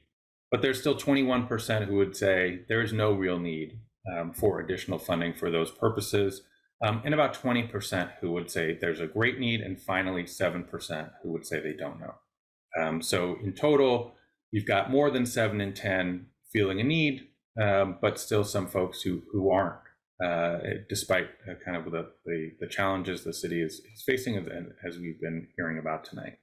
But there's still 21% who would say there's no real need for additional funding for those purposes. And about 20% who would say there's a great need, and finally 7% who would say they don't know. So in total, you've got more than 7 in 10 feeling a need, but still some folks who aren't. Despite kind of the challenges the city is facing, as we've been hearing about tonight.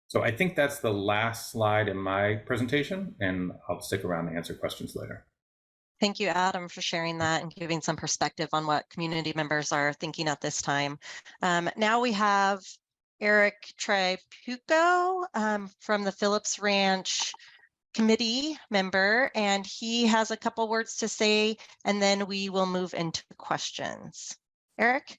So I think that's the last slide in my presentation, and I'll stick around to answer questions later. Thank you, Adam, for sharing that and giving some perspective on what community members are thinking at this time. Now we have Eric Tripucco from the Phillips Ranch committee member, and he has a couple words to say, and then we will move into questions. Eric?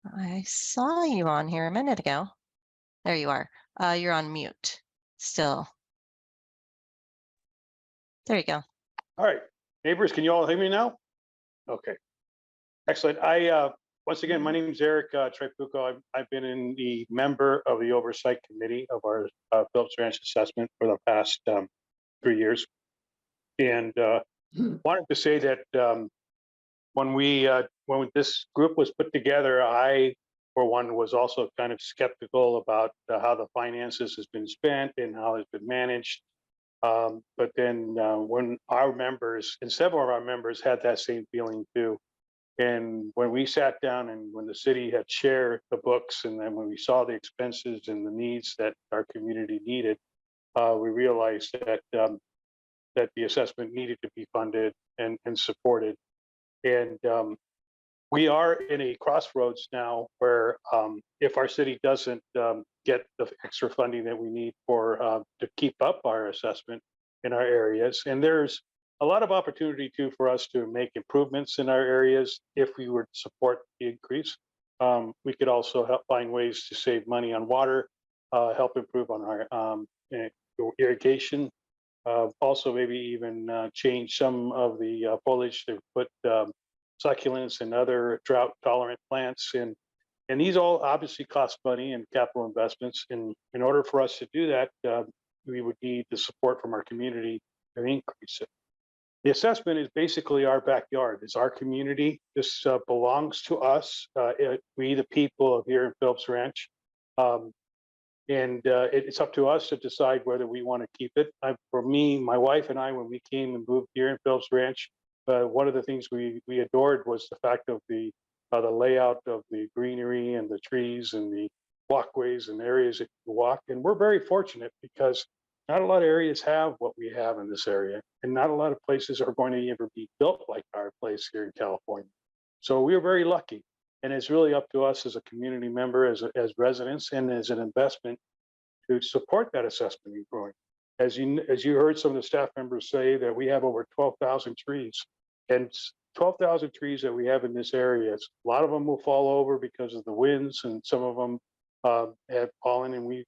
I saw you on here a minute ago. There you are. You're on mute still. There you go. All right, neighbors, can you all hear me now? Okay, excellent. Once again, my name is Eric Tripucco. I've been in the member of the oversight committee of our Phillips Ranch assessment for the past 3 years. And wanted to say that when this group was put together, I, for one, was also kind of skeptical about how the finances has been spent and how it's been managed. But then when our members, and several of our members had that same feeling too. And when we sat down and when the city had shared the books, and then when we saw the expenses and the needs that our community needed, we realized that that the assessment needed to be funded and supported. And we are in a crossroads now where if our city doesn't get the extra funding that we need for to keep up our assessment in our areas, and there's a lot of opportunity too for us to make improvements in our areas if we were to support the increase. We could also help find ways to save money on water, help improve on our irrigation, also maybe even change some of the foliage to put succulents and other drought tolerant plants in. And these all obviously cost money and capital investments. And in order for us to do that, we would need the support from our community to increase it. The assessment is basically our backyard. It's our community. This belongs to us. We, the people here in Phillips Ranch. It's up to us to decide whether we want to keep it. For me, my wife and I, when we came and moved here in Phillips Ranch, one of the things we adored was the fact of the layout of the greenery and the trees and the walkways and areas that you walk. And we're very fortunate because Not a lot of areas have what we have in this area, and not a lot of places are going to ever be built like our place here in California. So we are very lucky, and it's really up to us as a community member, as residents, and as an investment to support that assessment and growing. As you heard some of the staff members say that we have over 12,000 trees, and 12,000 trees that we have in this area. A lot of them will fall over because of the winds, and some of them have fallen,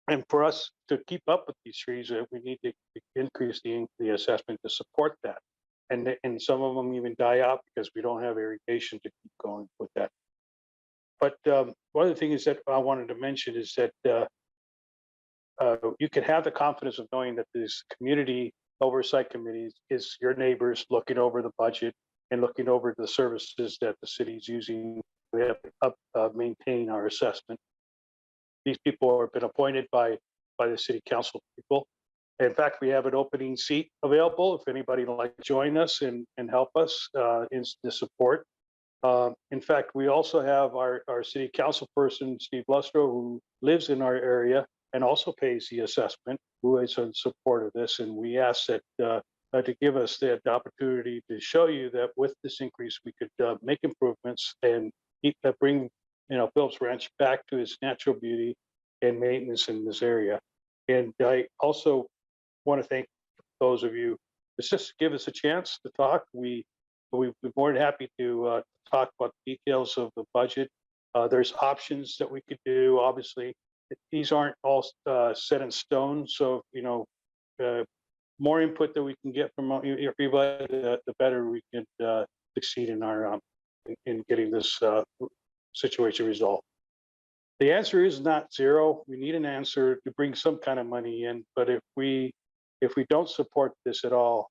and for us to keep up with these trees, we need to increase the assessment to support that. And some of them even die out because we don't have irrigation to keep going with that. But one of the things that I wanted to mention is that you can have the confidence of knowing that this community oversight committee is your neighbors looking over the budget and looking over the services that the city is using to maintain our assessment. These people have been appointed by the city council people. In fact, we have an opening seat available if anybody would like to join us and help us in the support. In fact, we also have our city council person, Steve Lustro, who lives in our area and also pays the assessment, who is in support of this. And we ask that to give us the opportunity to show you that with this increase, we could make improvements and bring Phillips Ranch back to its natural beauty and maintenance in this area. And I also want to thank those of you. It's just give us a chance to talk. We'd be more than happy to talk about the details of the budget. There's options that we could do. Obviously, these aren't all set in stone. So more input that we can get from everybody, the better we can succeed in our in getting this situation resolved. The answer is not zero. We need an answer to bring some kind of money in. But if we don't support this at all,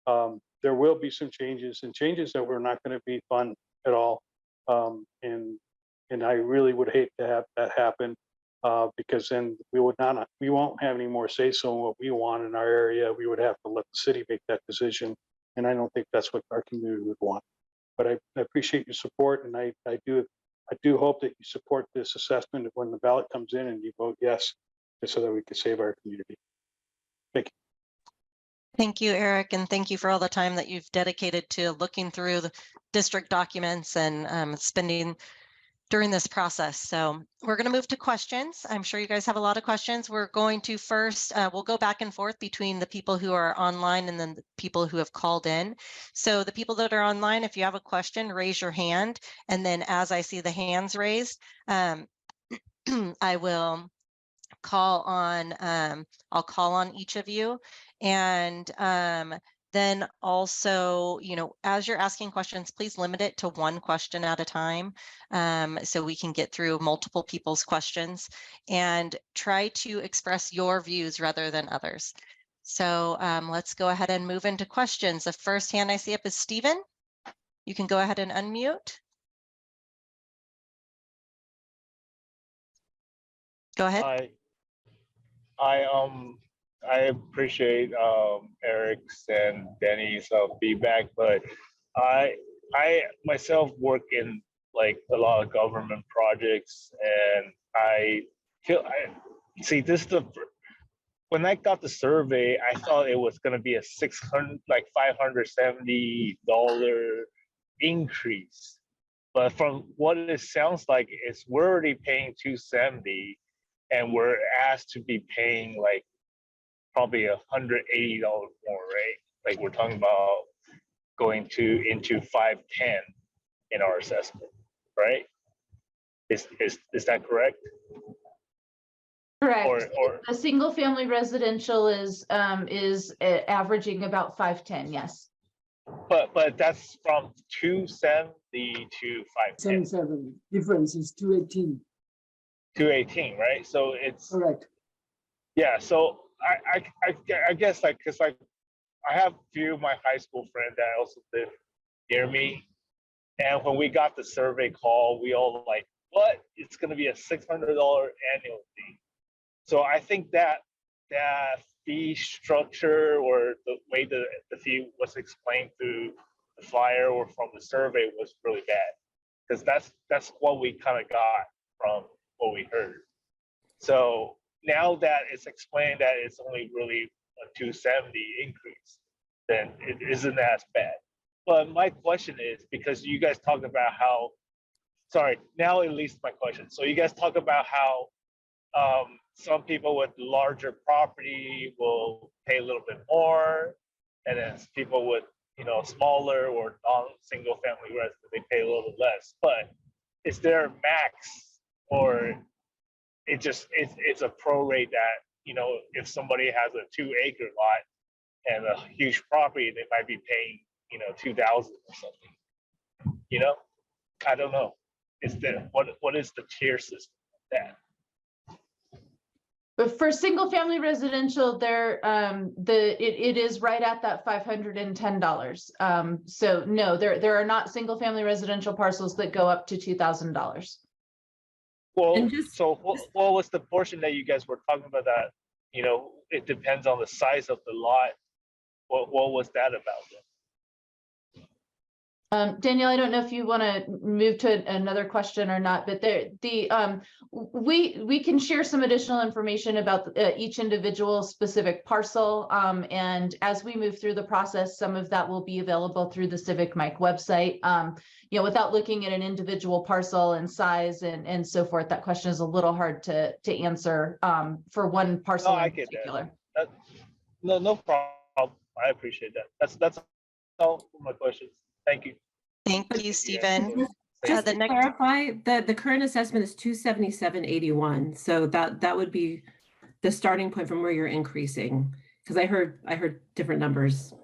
there will be some changes that were not going to be fun at all. And I really would hate to have that happen because then we won't have any more say so in what we want in our area. We would have to let the city make that decision, and I don't think that's what our community would want. But I appreciate your support, and I do hope that you support this assessment when the ballot comes in and you vote yes, so that we can save our community. Thank you. Thank you, Eric, and thank you for all the time that you've dedicated to looking through the district documents and spending during this process. So we're going to move to questions. I'm sure you guys have a lot of questions. We're going to first, we'll go back and forth between the people who are online and then the people who have called in. So the people that are online, if you have a question, raise your hand. And then as I see the hands raised, I will call on, I'll call on each of you. And then also, as you're asking questions, please limit it to one question at a time so we can get through multiple people's questions, and try to express your views rather than others. So let's go ahead and move into questions. The first hand I see up is Stephen. You can go ahead and unmute. Go ahead. I appreciate Eric's and Danny's feedback, but I myself work in like a lot of government projects, and I see this is when I got the survey, I thought it was going to be a $570 increase, but from what it sounds like, we're already paying $270, and we're asked to be paying like probably $180 more, right? Like we're talking about going into 510 in our assessment, right? Is that correct? Correct. The single family residential is averaging about 510, yes. But that's from 270 to 510. 77. Difference is 218. 218, right? So it's correct. Yeah. So I guess because I have a few of my high school friends that also live near me, and when we got the survey call, we all like, what? It's going to be a $600 annual fee. So I think that fee structure, or the way the fee was explained through the flyer or from the survey, was really bad, because that's what we kind of got from what we heard. So now that it's explained that it's only really a 270 increase, then it isn't as bad. But my question is, because you guys talked about how, sorry, now it leads to my question. So you guys talk about how some people with larger property will pay a little bit more, and then people with, you know, smaller or non-single family residents, they pay a little bit less. But is there a max, or it's a prorate that, you know, if somebody has a 2-acre lot and a huge property, they might be paying, you know, 2,000 or something. You know, I don't know. Is there what is the tier system of that? But for single family residential, there it is right at that $510. So no, there are not single family residential parcels that go up to $2,000. Well, so what was the portion that you guys were talking about that, you know, it depends on the size of the lot? What was that about then? Danielle, I don't know if you want to move to another question or not, but we can share some additional information about each individual specific parcel. And as we move through the process, some of that will be available through the CivicMic website. You know, without looking at an individual parcel and size and so forth, that question is a little hard to answer for one parcel in particular. No problem. I appreciate that. That's all for my questions. Thank you. Thank you, Stephen. Just to clarify, the current assessment is 277.81. So that would be the starting point from where you're increasing. Because I heard different numbers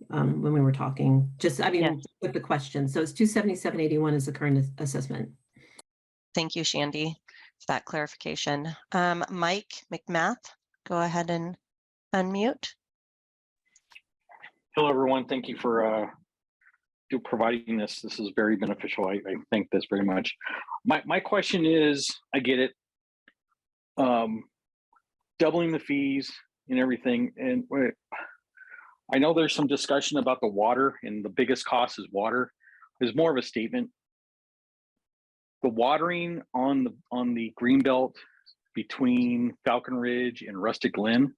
when we were talking. Just, I mean, yes. With the question. So it's 277.81 is the current assessment. Thank you, Shandy, for that clarification. Mike McMath, go ahead and unmute. Hello, everyone. Thank you for providing this. This is very beneficial. I thank this very much. My question is, I get it, doubling the fees and everything. And I know there's some discussion about the water, and the biggest cost is water. There's more of a statement. The watering on the greenbelt between Falcon Ridge and Rustic Glen,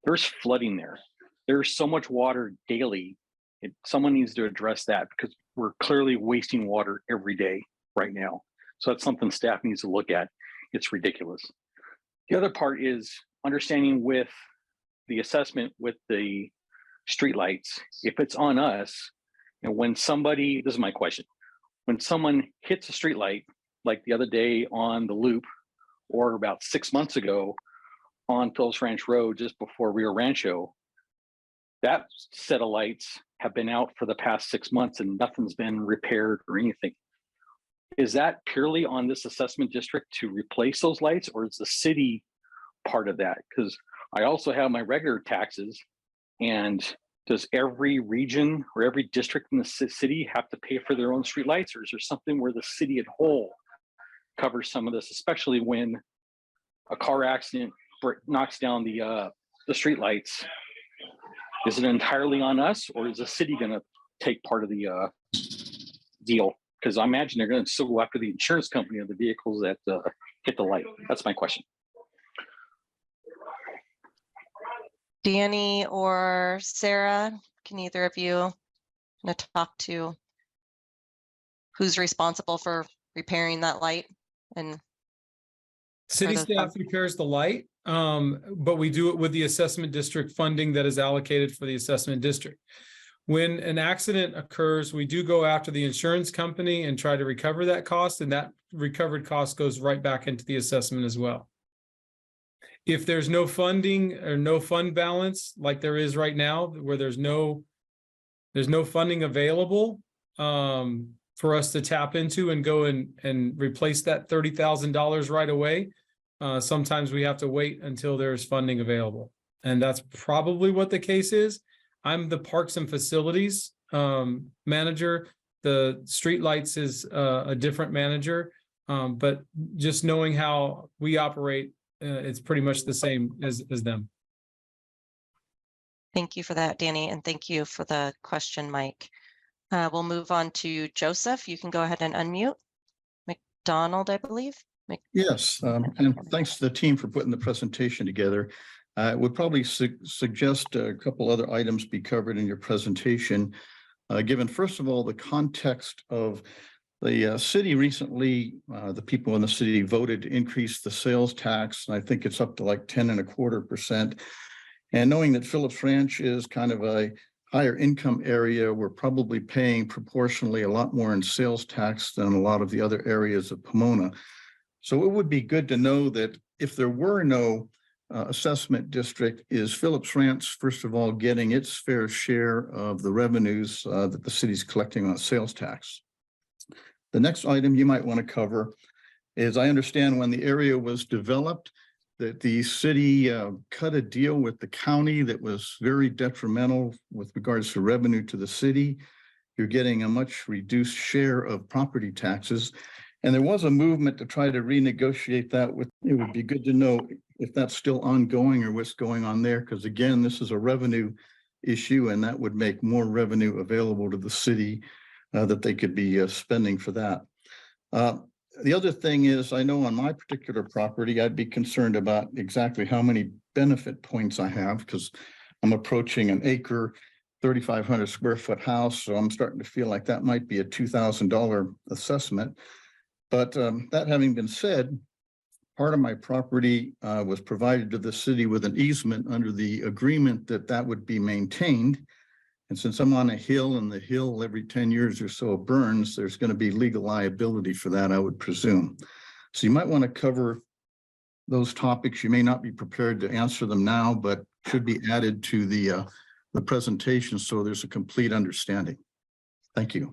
there's flooding there. There's so much water daily. Someone needs to address that, because we're clearly wasting water every day right now. So that's something staff needs to look at. It's ridiculous. The other part is understanding with the assessment with the streetlights, if it's on us, and when somebody, this is my question, when someone hits a streetlight, like the other day on the loop, or about 6 months ago on Phillips Ranch Road, just before Rio Rancho, that set of lights have been out for the past 6 months and nothing's been repaired or anything. Is that purely on this assessment district to replace those lights, or is the city part of that? Because I also have my regular taxes, and does every region or every district in the city have to pay for their own street lights, or is there something where the city as whole covers some of this, especially when a car accident knocks down the street lights? Is it entirely on us, or is the city going to take part of the deal? Because I imagine they're going to still go after the insurance company of the vehicles that hit the light. That's my question. Danny or Sarah, can either of you talk to who's responsible for repairing that light? And city staff repairs the light, but we do it with the assessment district funding that is allocated for the assessment district. When an accident occurs, we do go after the insurance company and try to recover that cost, and that recovered cost goes right back into the assessment as well. If there's no funding or no fund balance, like there is right now, where there's no funding available for us to tap into and go and replace that $30,000 right away, sometimes we have to wait until there's funding available. And that's probably what the case is. I'm the Parks and Facilities manager. The streetlights is a different manager, but just knowing how we operate, it's pretty much the same as them. Thank you for that, Danny, and thank you for the question, Mike. We'll move on to Joseph. You can go ahead and unmute. McDonald, I believe. Yes, and thanks to the team for putting the presentation together. I would probably suggest a couple other items be covered in your presentation. Given, first of all, the context of the city recently, the people in the city voted to increase the sales tax, and I think it's up to like 10.25%. And knowing that Phillips Ranch is kind of a higher income area, we're probably paying proportionally a lot more in sales tax than a lot of the other areas of Pomona. So it would be good to know that if there were no assessment district, is Phillips Ranch, first of all, getting its fair share of the revenues that the city's collecting on sales tax. The next item you might want to cover is, I understand when the area was developed, that the city cut a deal with the county that was very detrimental with regards to revenue to the city. You're getting a much reduced share of property taxes. And there was a movement to try to renegotiate that with, it would be good to know if that's still ongoing or what's going on there, because again, this is a revenue issue and that would make more revenue available to the city that they could be spending for that. The other thing is, I know on my particular property, I'd be concerned about exactly how many benefit points I have, because I'm approaching an acre, 3,500 square foot house. So I'm starting to feel like that might be a $2,000 assessment. But that having been said, part of my property was provided to the city with an easement under the agreement that that would be maintained. And since I'm on a hill and the hill every 10 years or so burns, there's going to be legal liability for that, I would presume. So you might want to cover those topics. You may not be prepared to answer them now, but should be added to the presentation so there's a complete understanding. Thank you.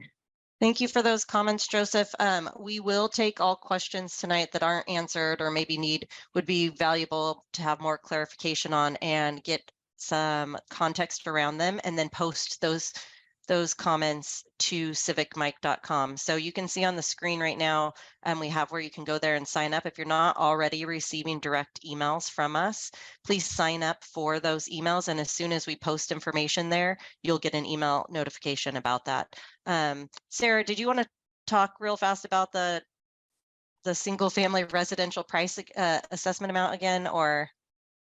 Thank you for those comments, Joseph. We will take all questions tonight that aren't answered or maybe would be valuable to have more clarification on, and get some context around them, and then post those comments to civicmic.com. So you can see on the screen right now, we have where you can go there and sign up. If you're not already receiving direct emails from us, please sign up for those emails. And as soon as we post information there, you'll get an email notification about that. Sarah, did you want to talk real fast about the single family residential price assessment amount again, or?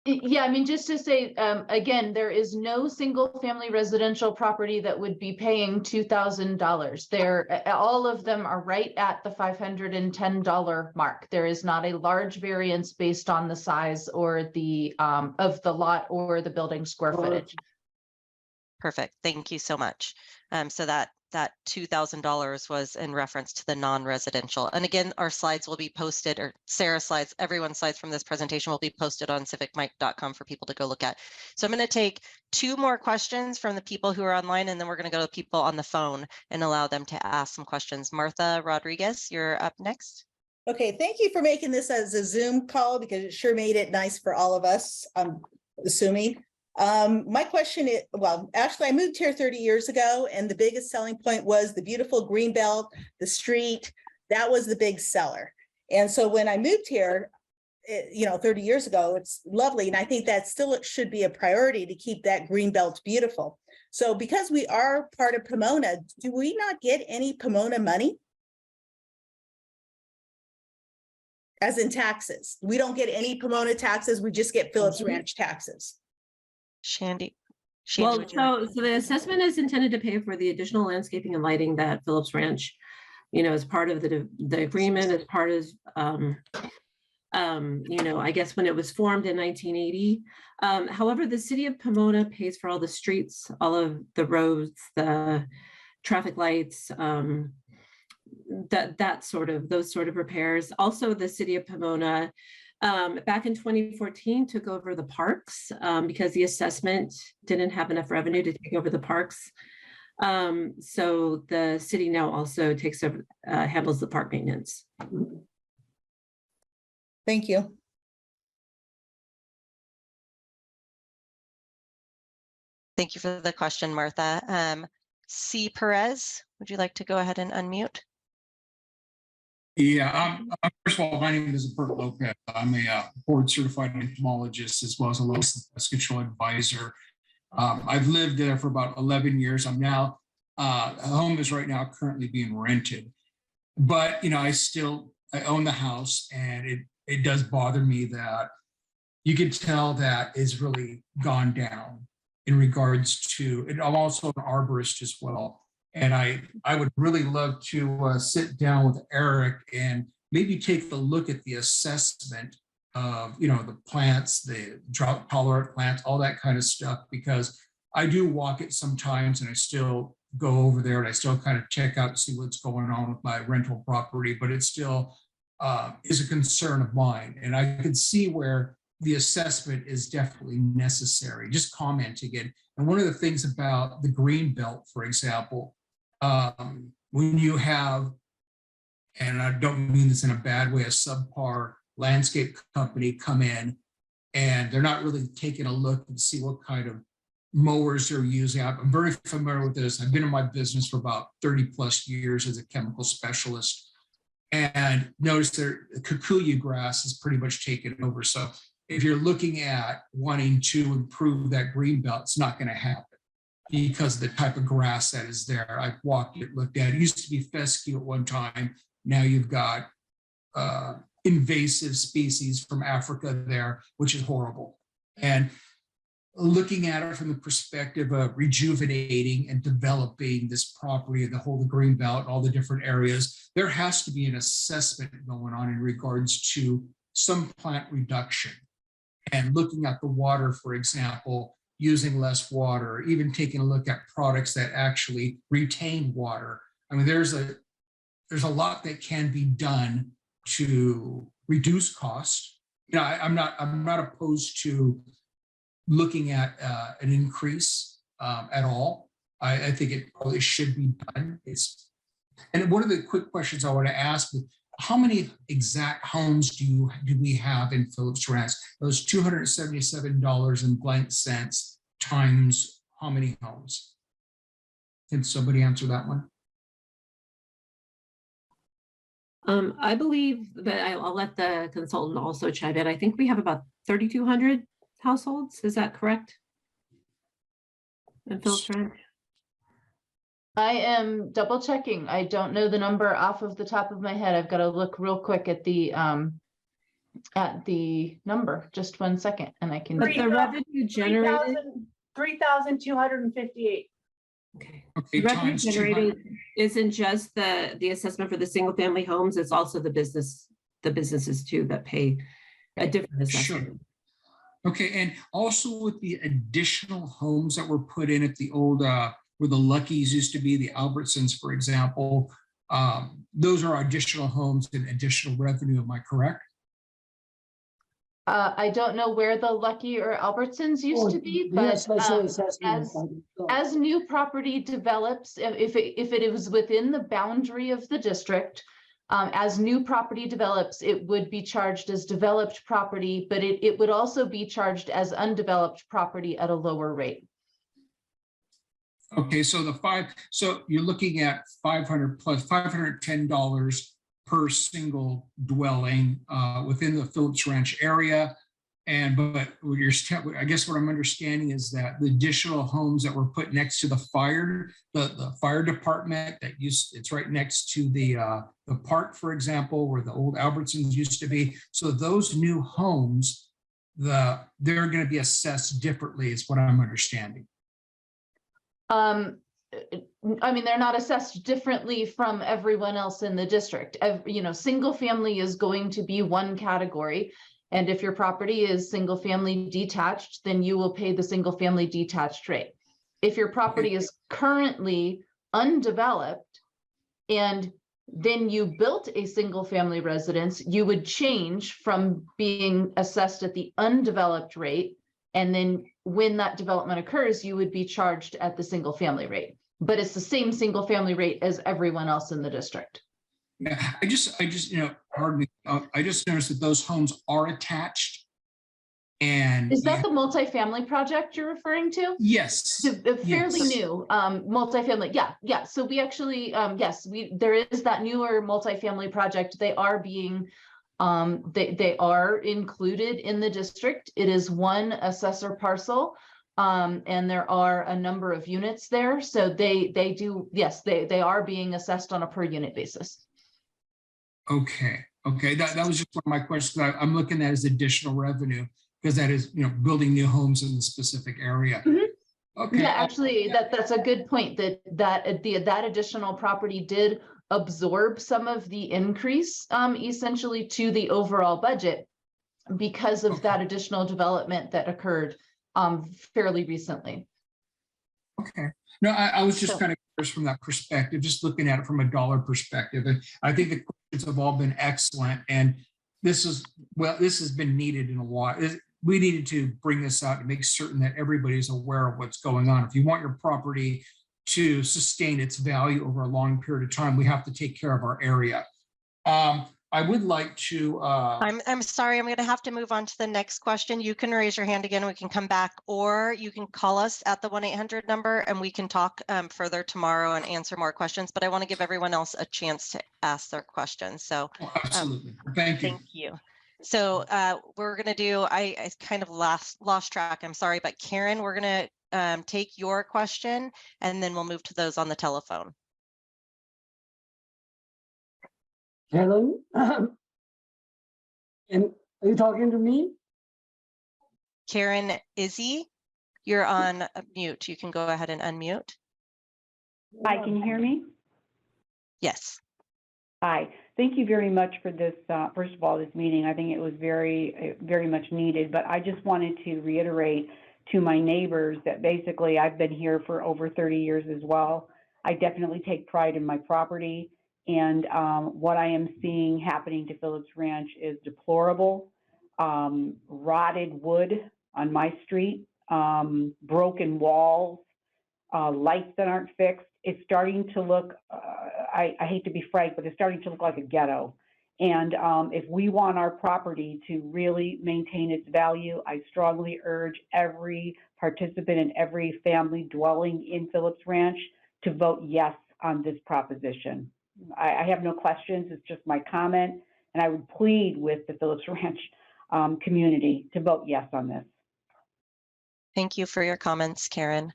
Yeah, I mean, just to say, again, there is no single family residential property that would be paying $2,000. All of them are right at the $510 mark. There is not a large variance based on the size or the of the lot or the building square footage. Perfect. Thank you so much. So that $2,000 was in reference to the non-residential. And again, our slides will be posted, or Sarah's slides, everyone's slides from this presentation will be posted on civicmic.com for people to go look at. So I'm going to take 2 more questions from the people who are online, and then we're going to go to people on the phone and allow them to ask some questions. Martha Rodriguez, you're up next. Okay, thank you for making this as a Zoom call, because it sure made it nice for all of us, I'm assuming. My question is, well, actually, I moved here 30 years ago, and the biggest selling point was the beautiful green belt, the street. That was the big seller. And so when I moved here, 30 years ago, it's lovely. And I think that still should be a priority to keep that green belt beautiful. So because we are part of Pomona, do we not get any Pomona money? As in taxes. We don't get any Pomona taxes. We just get Phillips Ranch taxes. Shandy. Well, so the assessment is intended to pay for the additional landscaping and lighting that Phillips Ranch, as part of the agreement, as part of, I guess when it was formed in 1980. However, the city of Pomona pays for all the streets, all of the roads, the traffic lights, those sort of repairs. Also, the city of Pomona back in 2014 took over the parks because the assessment didn't have enough revenue to take over the parks. So the city now also takes over, handles the park maintenance. Thank you. Thank you for the question, Martha. C. Perez, would you like to go ahead and unmute? Yeah, first of all, my name is Bert Lopez. I'm a board certified entomologist as well as a local pest control advisor. I've lived there for about 11 years. I'm now, a home is right now currently being rented. But, I still I own the house, and it does bother me that you can tell that it's really gone down in regards to, and I'm also an arborist as well. And I would really love to sit down with Eric and maybe take a look at the assessment of, the plants, the drought tolerant plants, all that kind of stuff, because I do walk it sometimes and I still go over there and I still kind of check out to see what's going on with my rental property, but it still is a concern of mine. And I can see where the assessment is definitely necessary, just commenting it. And one of the things about the green belt, for example, when you have, and I don't mean this in a bad way, a subpar landscape company come in and they're not really taking a look and see what kind of mowers they're using. I'm very familiar with this. I've been in my business for about 30 plus years as a chemical specialist, and notice that the kikuyu grass is pretty much taken over. So if you're looking at wanting to improve that green belt, it's not going to happen because of the type of grass that is there. I've walked it, looked at it. It used to be fescue at one time. Now you've got invasive species from Africa there, which is horrible. And looking at it from the perspective of rejuvenating and developing this property, the whole green belt, all the different areas, there has to be an assessment going on in regards to some plant reduction. And looking at the water, for example, using less water, even taking a look at products that actually retain water. I mean, there's a lot that can be done to reduce cost. I'm not opposed to looking at an increase at all. I think it probably should be done. And one of the quick questions I want to ask is, how many exact homes do we have in Phillips Ranch? Those $277 and blank cents times how many homes? Can somebody answer that one? I believe that I'll let the consultant also chime in. I think we have about 3,200 households. Is that correct? In Phillips Ranch? I am double checking. I don't know the number off of the top of my head. I've got to look real quick at the number. Just 1 second, and I can. But the revenue generated 3,258. Okay. Okay, Revenue generated isn't just the assessment for the single family homes, it's also the businesses too that pay a different assessment. Sure. Okay, and also with the additional homes that were put in at the old where the Luckies used to be, the Albertsons, for example, those are additional homes and additional revenue, am I correct? I don't know where the Lucky or Albertsons used to be, but as new property develops, if it was within the boundary of the district, as new property develops, it would be charged as developed property, but it would also be charged as undeveloped property at a lower rate. Okay, so so you're looking at $500 plus $510 per single dwelling within the Phillips Ranch area. But I guess what I'm understanding is that the additional homes that were put next to the fire department it's right next to the park, for example, where the old Albertsons used to be. So those new homes, they're going to be assessed differently, is what I'm understanding. I mean, they're not assessed differently from everyone else in the district. Single family is going to be one category. And if your property is single family detached, then you will pay the single family detached rate. If your property is currently undeveloped and then you built a single family residence, you would change from being assessed at the undeveloped rate. And then when that development occurs, you would be charged at the single family rate. But it's the same single family rate as everyone else in the district. Yeah, I just, pardon me. I just noticed that those homes are attached. And is that the multifamily project you're referring to? Yes. Fairly new multifamily. Yeah. So we actually, there is that newer multifamily project. They are being, they are included in the district. It is one assessor parcel. And there are a number of units there. So they are being assessed on a per unit basis. Okay. Okay, that was just one of my questions. I'm looking at as additional revenue because that is, building new homes in the specific area. Okay. Yeah, actually, that's a good point, that additional property did absorb some of the increase essentially to the overall budget because of that additional development that occurred fairly recently. Okay. No, I was just kind of curious from that perspective, just looking at it from a dollar perspective. And I think the questions have all been excellent. And this has been needed in a while. We needed to bring this out to make certain that everybody's aware of what's going on. If you want your property to sustain its value over a long period of time, we have to take care of our area. I would like to. I'm sorry, I'm going to have to move on to the next question. You can raise your hand again. We can come back, or you can call us at the 1-800 number and we can talk further tomorrow and answer more questions. But I want to give everyone else a chance to ask their questions. So absolutely. Thank you. Thank you. So we're going to do, I kind of lost track. I'm sorry, but Karen, we're going to take your question and then we'll move to those on the telephone. Hello. And are you talking to me? Karen Izzy, you're on mute. You can go ahead and unmute. Hi, can you hear me? Yes. Hi, thank you very much for this, first of all, this meeting. I think it was very, very much needed, but I just wanted to reiterate to my neighbors that basically I've been here for over 30 years as well. I definitely take pride in my property, and what I am seeing happening to Phillips Ranch is deplorable. Rotted wood on my street, broken walls, lights that aren't fixed. It's starting to look, I hate to be frank, but it's starting to look like a ghetto. And if we want our property to really maintain its value, I strongly urge every participant and every family dwelling in Phillips Ranch to vote yes on this proposition. I have no questions, it's just my comment. And I would plead with the Phillips Ranch community to vote yes on this. Thank you for your comments, Karen.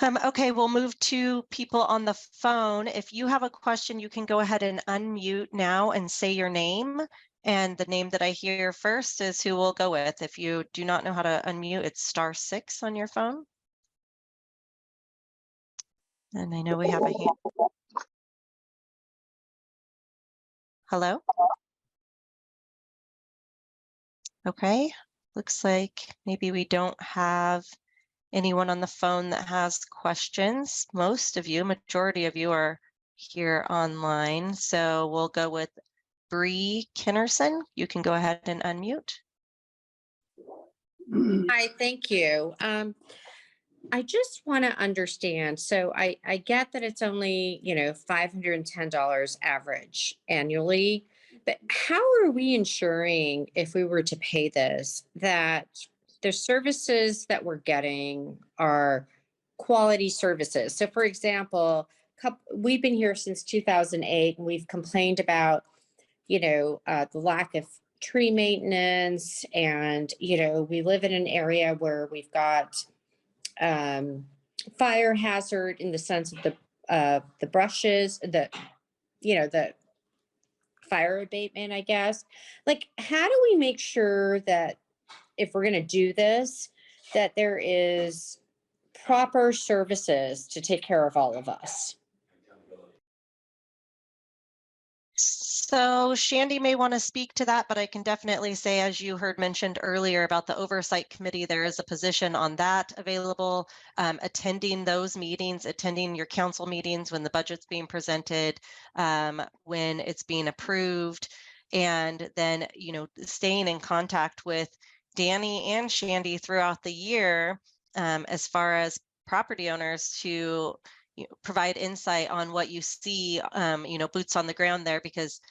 Okay, we'll move to people on the phone. If you have a question, you can go ahead and unmute now and say your name. And the name that I hear first is who we'll go with. If you do not know how to unmute, it's *6 on your phone. And I know we have a hand. Hello? Okay, looks like maybe we don't have anyone on the phone that has questions. Most of you, majority of you are here online. So we'll go with Bree Kinnerson. You can go ahead and unmute. Hi, thank you. I just want to understand. So I get that it's only, $510 average annually, but how are we ensuring if we were to pay this, that the services that we're getting are quality services? So for example, we've been here since 2008 and we've complained about, the lack of tree maintenance, and, we live in an area where we've got fire hazard in the sense of the brushes, the fire abatement, I guess. Like, how do we make sure that if we're going to do this, that there is proper services to take care of all of us? So Shandy may want to speak to that, but I can definitely say, as you heard mentioned earlier about the oversight committee, there is a position on that available, attending those meetings, attending your council meetings when the budget's being presented, when it's being approved, and then, staying in contact with Danny and Shandy throughout the year, as far as property owners to provide insight on what you see, boots on the ground there, because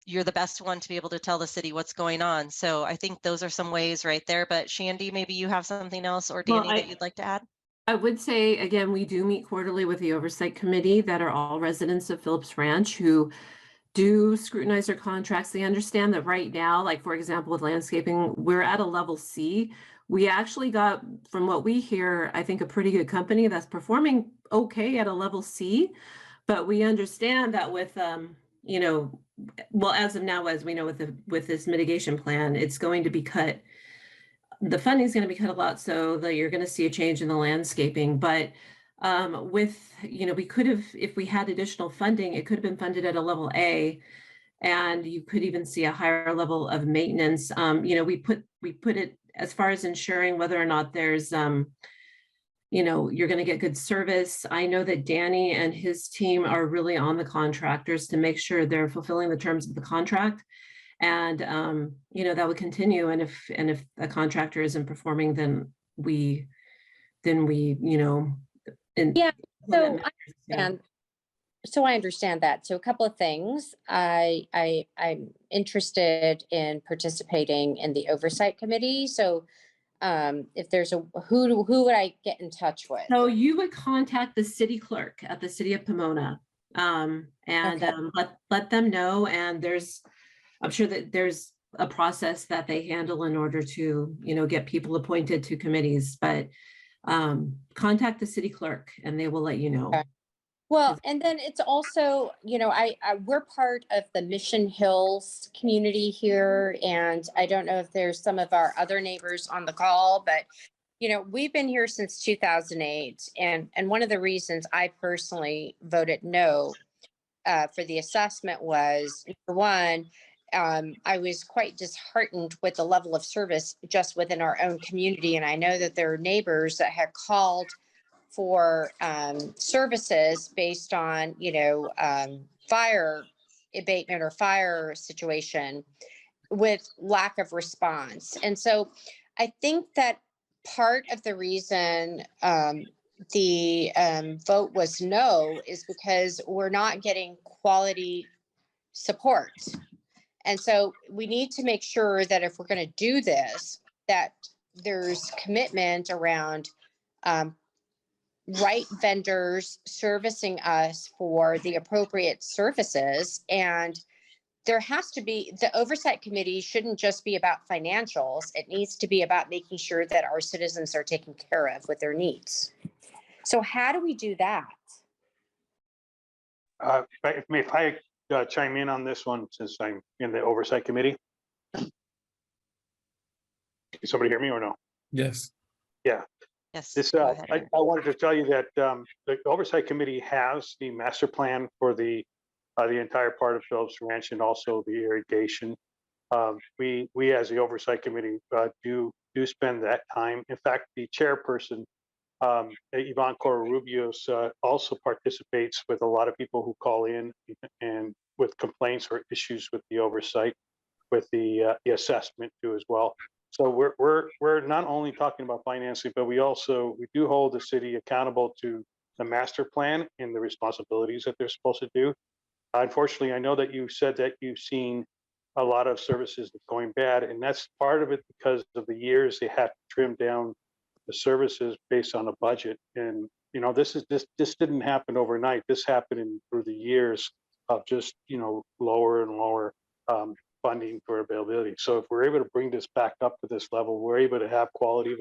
you're the best one to be able to tell the city what's going on. So I think those are some ways right there. But Shandy, maybe you have something else, or Danny, that you'd like to add? I would say, again, we do meet quarterly with the oversight committee that are all residents of Phillips Ranch who do scrutinize their contracts. They understand that right now, like for example, with landscaping, we're at a level C. We actually got, from what we hear, I think a pretty good company that's performing okay at a level C, but we understand that with you know, well, as of now, as we know with this mitigation plan, it's going to be cut. The funding is going to be cut a lot, so that you're going to see a change in the landscaping. But with, you know, we could have, if we had additional funding, it could have been funded at a level A, and you could even see a higher level of maintenance. You know, we put it as far as ensuring whether or not there's, you know, you're going to get good service. I know that Danny and his team are really on the contractors to make sure they're fulfilling the terms of the contract. And, you know, that would continue. And if a contractor isn't performing, then we, you know, yeah. So I understand that. So a couple of things. I'm interested in participating in the oversight committee. So if there's who would I get in touch with? So you would contact the city clerk at the City of Pomona, and Okay. let them know. And I'm sure that there's a process that they handle in order to, you know, get people appointed to committees, but contact the city clerk and they will let you know. Okay. Well, and then it's also, you know, we're part of the Mission Hills community here, and I don't know if there's some of our other neighbors on the call, but you know, we've been here since 2008, and one of the reasons I personally voted no for the assessment was, number one, I was quite disheartened with the level of service just within our own community, and I know that there are neighbors that had called for services based on, you know, fire abatement or fire situation with lack of response. And so I think that part of the reason the vote was no is because we're not getting quality support. And so we need to make sure that if we're going to do this, that there's commitment around right vendors servicing us for the appropriate services. And there has to be, the oversight committee shouldn't just be about financials. It needs to be about making sure that our citizens are taken care of with their needs. So how do we do that? If I chime in on this one, since I'm in the oversight committee. Can somebody hear me or no? Yes. Yeah. Yes. This, go ahead, I Eric. wanted to tell you that the oversight committee has the master plan for the entire part of Phillips Ranch and also the irrigation. We as the oversight committee do spend that time. In fact, the chairperson, Yvonne Cora-Rubios, also participates with a lot of people who call in and with complaints or issues with the oversight, with the assessment too as well. So we're not only talking about financing, but we do hold the city accountable to the master plan and the responsibilities that they're supposed to do. Unfortunately, I know that you said that you've seen a lot of services going bad, and that's part of it because of the years they had to trim down the services based on a budget. And you know, this didn't happen overnight. This happened through the years of just, you know, lower and lower funding for availability. So if we're able to bring this back up to this level, we're able to have quality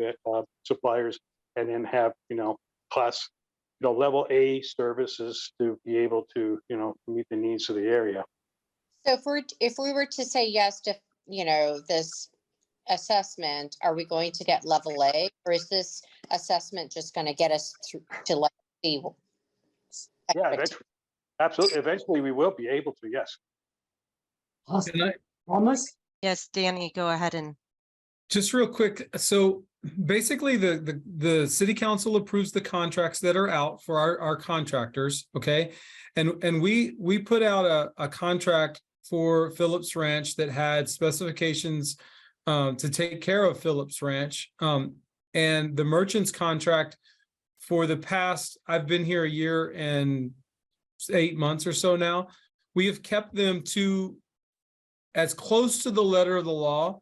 suppliers, and then have, you know, class, you know, level A services to be able to, you know, meet the needs of the area. So if we were to say yes to, you know, this assessment, are we going to get level A, or is this assessment just going to get us to level C? Yeah, absolutely. Eventually we will be able to, yes. Thomas? Yes, Danny, go ahead and. Just real quick. So basically the city council approves the contracts that are out for our contractors. Okay. And we put out a contract for Phillips Ranch that had specifications to take care of Phillips Ranch. And the merchant's contract for the past, I've been here a year and 8 months or so now, we have kept them to as close to the letter of the law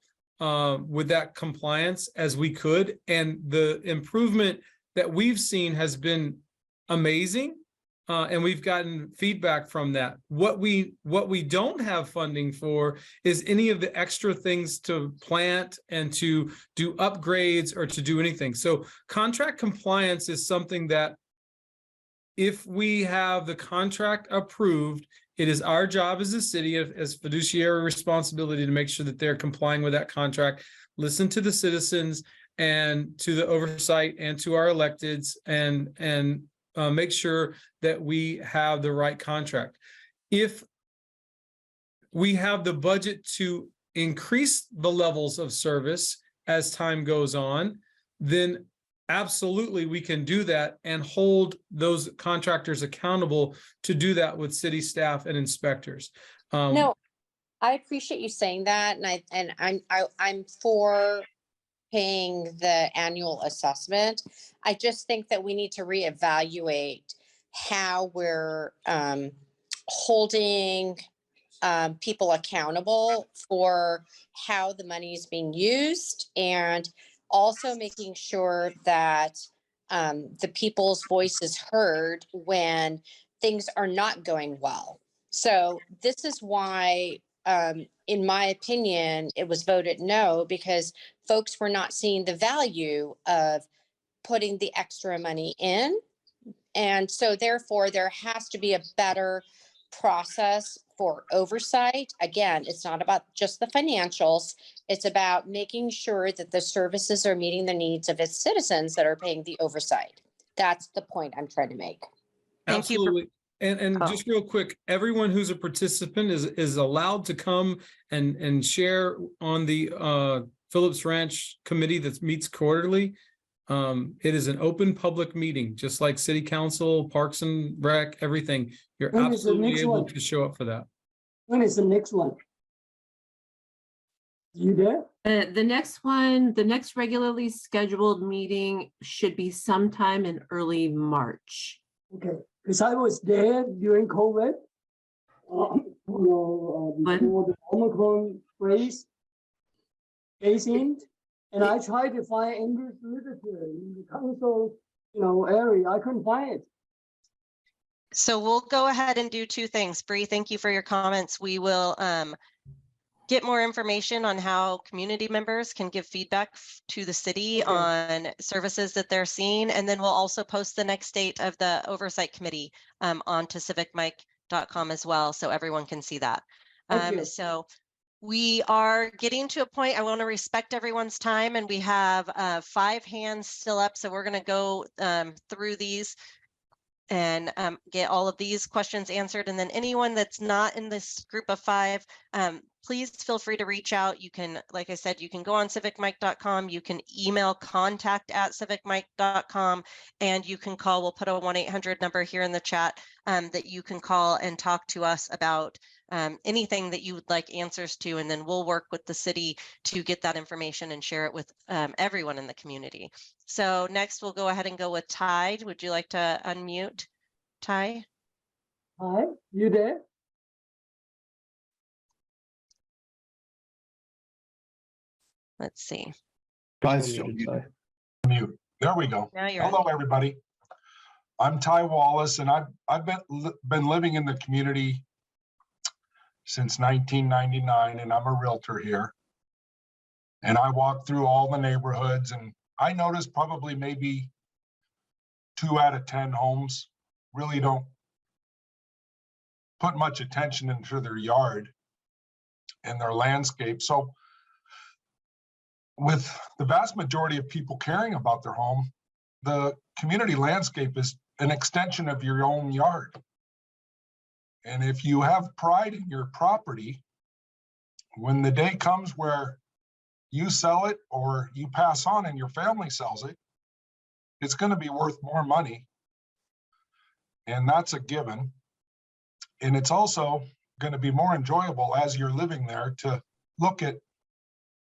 with that compliance as we could. And the improvement that we've seen has been amazing. And we've gotten feedback from that. What we don't have funding for is any of the extra things to plant and to do upgrades or to do anything. So contract compliance is something that if we have the contract approved, It is our job as a city, as fiduciary responsibility, to make sure that they're complying with that contract, listen to the citizens and to the oversight and to our electeds, and make sure that we have the right contract. If we have the budget to increase the levels of service as time goes on, then absolutely we can do that and hold those contractors accountable to do that with city staff and inspectors. No, I appreciate you saying that, and I'm for paying the annual assessment. I just think that we need to reevaluate how we're holding people accountable for how the money is being used, and also making sure that the people's voice is heard when things are not going well. So this is why, in my opinion, it was voted no, because folks were not seeing the value of putting the extra money in. And so therefore, there has to be a better process for oversight. Again, it's not about just the financials. It's about making sure that the services are meeting the needs of its citizens that are paying the oversight. That's the point I'm trying to make. Thank you for- Absolutely. And just real quick, everyone who's a participant is allowed to come and share on the Phillips Ranch committee that meets quarterly. It is an open public meeting, just like city council, parks and rec, everything. You're When is the absolutely next able one? to show up for that. When is the next one? You there? The next one, the next regularly scheduled meeting should be sometime in early March. Okay, because I was there during COVID. Before the Omicron phase in, and I tried to find English literature in the council, area. I couldn't find it. So we'll go ahead and do two things. Bree, thank you for your comments. We will get more information on how community members can give feedback to the city on services that they're seeing. And then we'll also post the next date of the oversight committee onto CivicMic.com as well, so everyone can see that. So we are getting to a point, I want to respect everyone's time, and we have 5 hands still up. So we're going to go through these and get all of these questions answered. And then anyone that's not in this group of 5, please feel free to reach out. You can, like I said, you can go on CivicMic.com, you can email contact@CivicMic.com, and you can call. We'll put a 1-800 number here in the chat that you can call and talk to us about anything that you would like answers to, and then we'll work with the city to get that information and share it with everyone in the community. So next we'll go ahead and go with Ty. Would you like to unmute, Ty? Hi, you there? Let's see. Mute. There we go. Now you're Hello, on. everybody. I'm Ty Wallace, and I've been living in the community since 1999, and I'm a realtor here. And I walk through all the neighborhoods, and I noticed probably maybe 2 out of 10 homes really don't put much attention into their yard and their landscape. So with the vast majority of people caring about their home, the community landscape is an extension of your own yard. And if you have pride in your property, when the day comes where you sell it or you pass on and your family sells it, it's going to be worth more money. And that's a given. And it's also going to be more enjoyable as you're living there to look at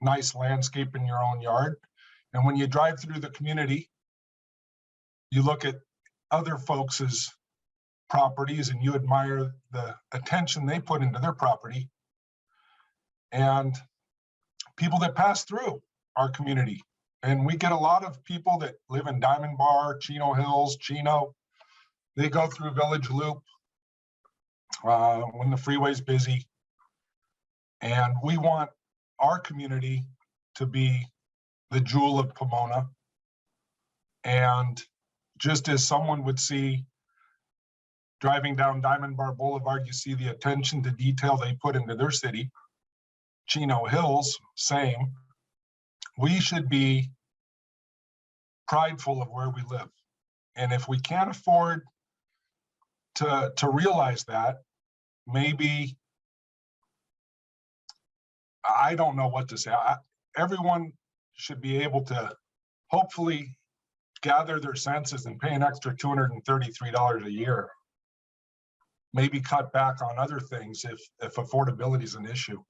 nice landscape in your own yard. And when you drive through the community, you look at other folks' properties and you admire the attention they put into their property. And people that pass through our community. And we get a lot of people that live in Diamond Bar, Chino Hills, Chino. They go through Village Loop when the freeway's busy. And we want our community to be the jewel of Pomona. And just as someone would see Driving down Diamond Bar Boulevard, you see the attention to detail they put into their city. Chino Hills, same. We should be prideful of where we live. And if we can't afford to realize that, maybe, I don't know what to say. Everyone should be able to hopefully gather their senses and pay an extra $233 a year. Maybe cut back on other things if affordability is an issue.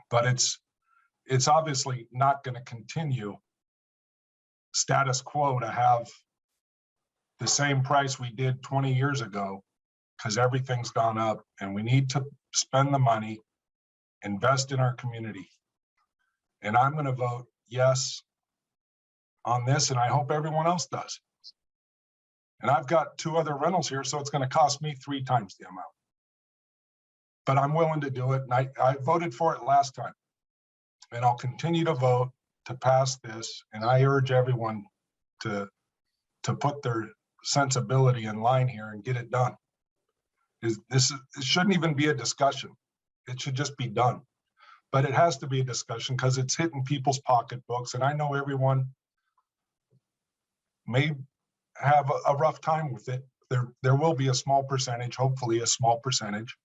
But it's obviously not going to continue status quo to have the same price we did 20 years ago, because everything's gone up and we need to spend the money, invest in our community. And I'm going to vote yes on this, and I hope everyone else does. And I've got 2 other rentals here, so it's going to cost me 3 times the amount. But I'm willing to do it, and I voted for it last time. And I'll continue to vote to pass this, and I urge everyone to put their sensibility in line here and get it done. It shouldn't even be a discussion. It should just be done. But it has to be a discussion because it's hitting people's pocketbooks, and I know everyone may have a rough time with it. There will be a small percentage, hopefully a small percentage.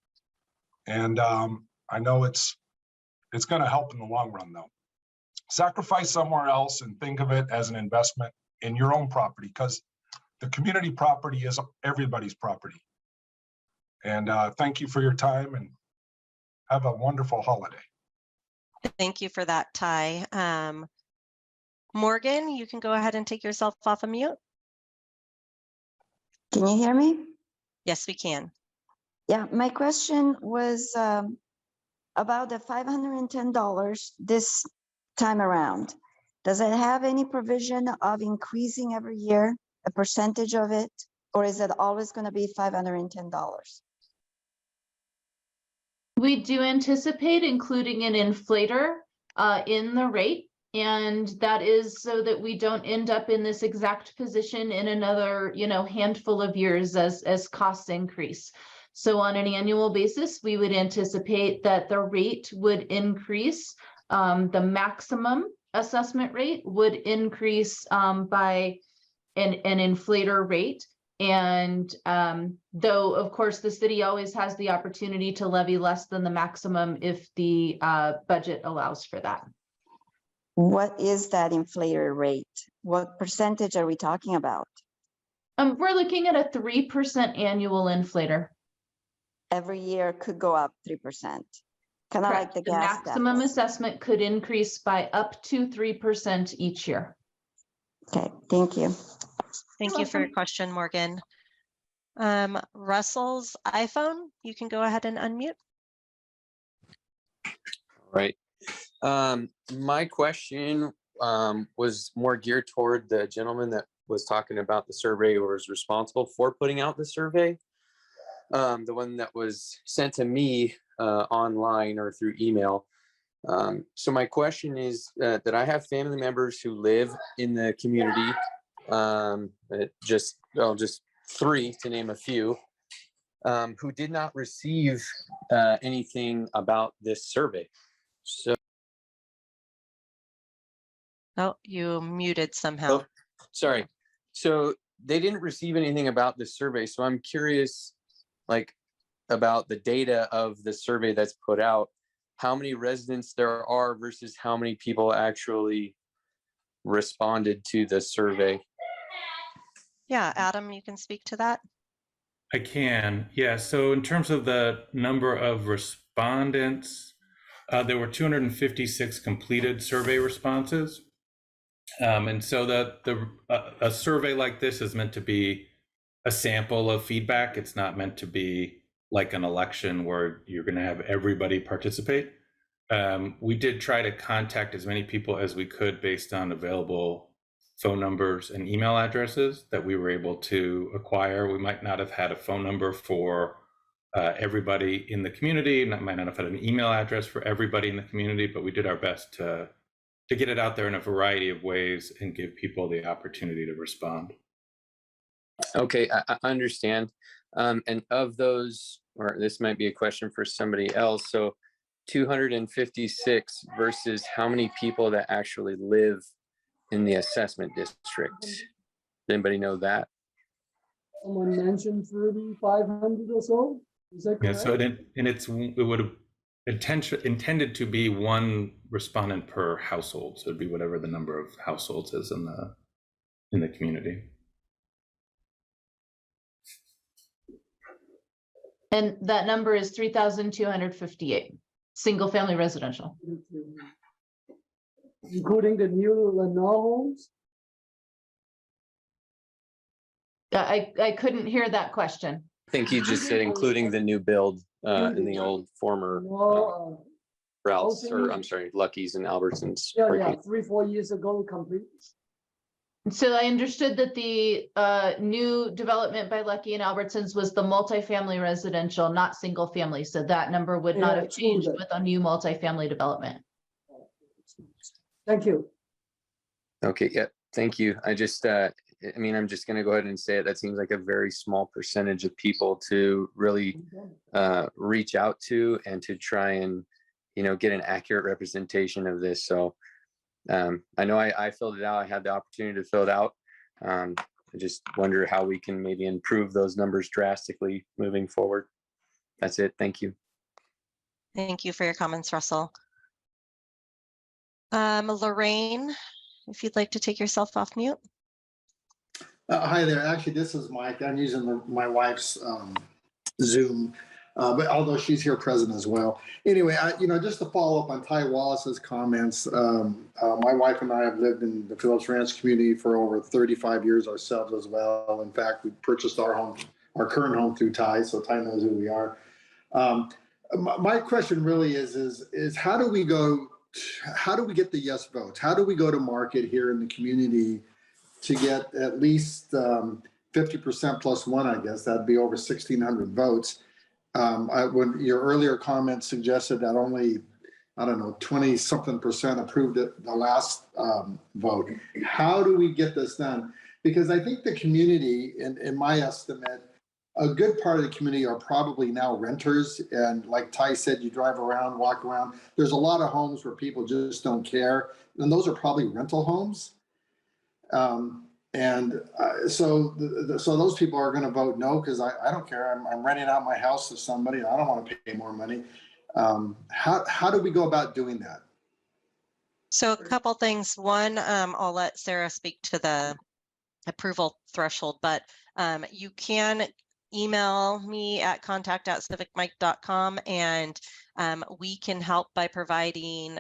And I know it's going to help in the long run, though. Sacrifice somewhere else and think of it as an investment in your own property, because the community property is everybody's property. And thank you for your time, and have a wonderful holiday. Thank you for that, Ty. Morgan, you can go ahead and take yourself off of mute. Can you hear me? Yes, we can. Yeah, my question was about the $510 this time around. Does it have any provision of increasing every year, a percentage of it, or is it always going to be $510? We do anticipate including an inflator in the rate, and that is so that we don't end up in this exact position in another, handful of years as costs increase. So on an annual basis, we would anticipate that the rate would increase. The maximum assessment rate would increase by an inflator rate. And though, of course, the city always has the opportunity to levy less than the maximum if the budget allows for that. What is that inflator rate? What percentage are we talking about? We're looking at a 3% annual inflator. Every year could go up 3%. Kind of like the gas. The maximum assessment could increase by up to 3% each year. Okay, thank you. Thank you for your question, Morgan. Russell's iPhone, you can go ahead and unmute. Right. My question was more geared toward the gentleman that was talking about the survey or was responsible for putting out the survey. The one that was sent to me online or through email. So my question is that I have family members who live in the community, just 3 to name a few, who did not receive anything about this survey. So, oh, you muted somehow. Oh, sorry. So they didn't receive anything about this survey. So I'm curious, about the data of the survey that's put out, how many residents there are versus how many people actually responded to the survey. Yeah, Adam, you can speak to that. I can. Yeah. So in terms of the number of respondents, there were 256 completed survey responses. And so a survey like this is meant to be a sample of feedback. It's not meant to be like an election where you're going to have everybody participate. We did try to contact as many people as we could based on available phone numbers and email addresses that we were able to acquire. We might not have had a phone number for everybody in the community, might not have had an email address for everybody in the community, but we did our best to get it out there in a variety of ways and give people the opportunity to respond. Okay, I understand. And of those, or this might be a question for somebody else. So 256 versus how many people that actually live in the assessment district? Does anybody know that? Someone mentioned 3,500 or so. Is that Yeah, correct? so it would have intended to be one respondent per household. So it'd be whatever the number of households is in the community. And that number is 3,258, single family residential. Including the new Lenore homes? I couldn't hear that question. I think he just said including the new build in the old former Ralph's, or I'm sorry, Lucky's and Albertsons. Yeah, 3-4 years ago complete. So I understood that the new development by Lucky and Albertsons was the multifamily residential, not single family. So that number would not have changed with a new multifamily development. Thank you. Okay, yeah, thank you. I just, I mean, I'm just gonna go ahead and say it. That seems like a very small percentage of people to really reach out to and to try and, get an accurate representation of this. So I know I filled it out. I had the opportunity to fill it out. I just wonder how we can maybe improve those numbers drastically moving forward. That's it. Thank you. Thank you for your comments, Russell. Lorraine, if you'd like to take yourself off mute. Hi there. Actually, this is Mike. I'm using my wife's Zoom, but although she's here present as well. Anyway, just to follow up on Ty Wallace's comments, my wife and I have lived in the Phillips Ranch community for over 35 years ourselves as well. In fact, we purchased our current home through Ty, so Ty knows who we are. My question really is how do we get the yes votes? How do we go to market here in the community to get at least 50% plus one, I guess that'd be over 1,600 votes. When your earlier comment suggested that only, 20-something% approved it, the last vote. How do we get this done? Because I think the community, in my estimate, a good part of the community are probably now renters. And like Ty said, you drive around, walk around. There's a lot of homes where people just don't care. And those are probably rental homes. So those people are going to vote no because I don't care. I'm renting out my house to somebody. I don't want to pay more money. How do we go about doing that? So a couple things. One, I'll let Sarah speak to the approval threshold, but you can email me at contact@civicmic.com and we can help by providing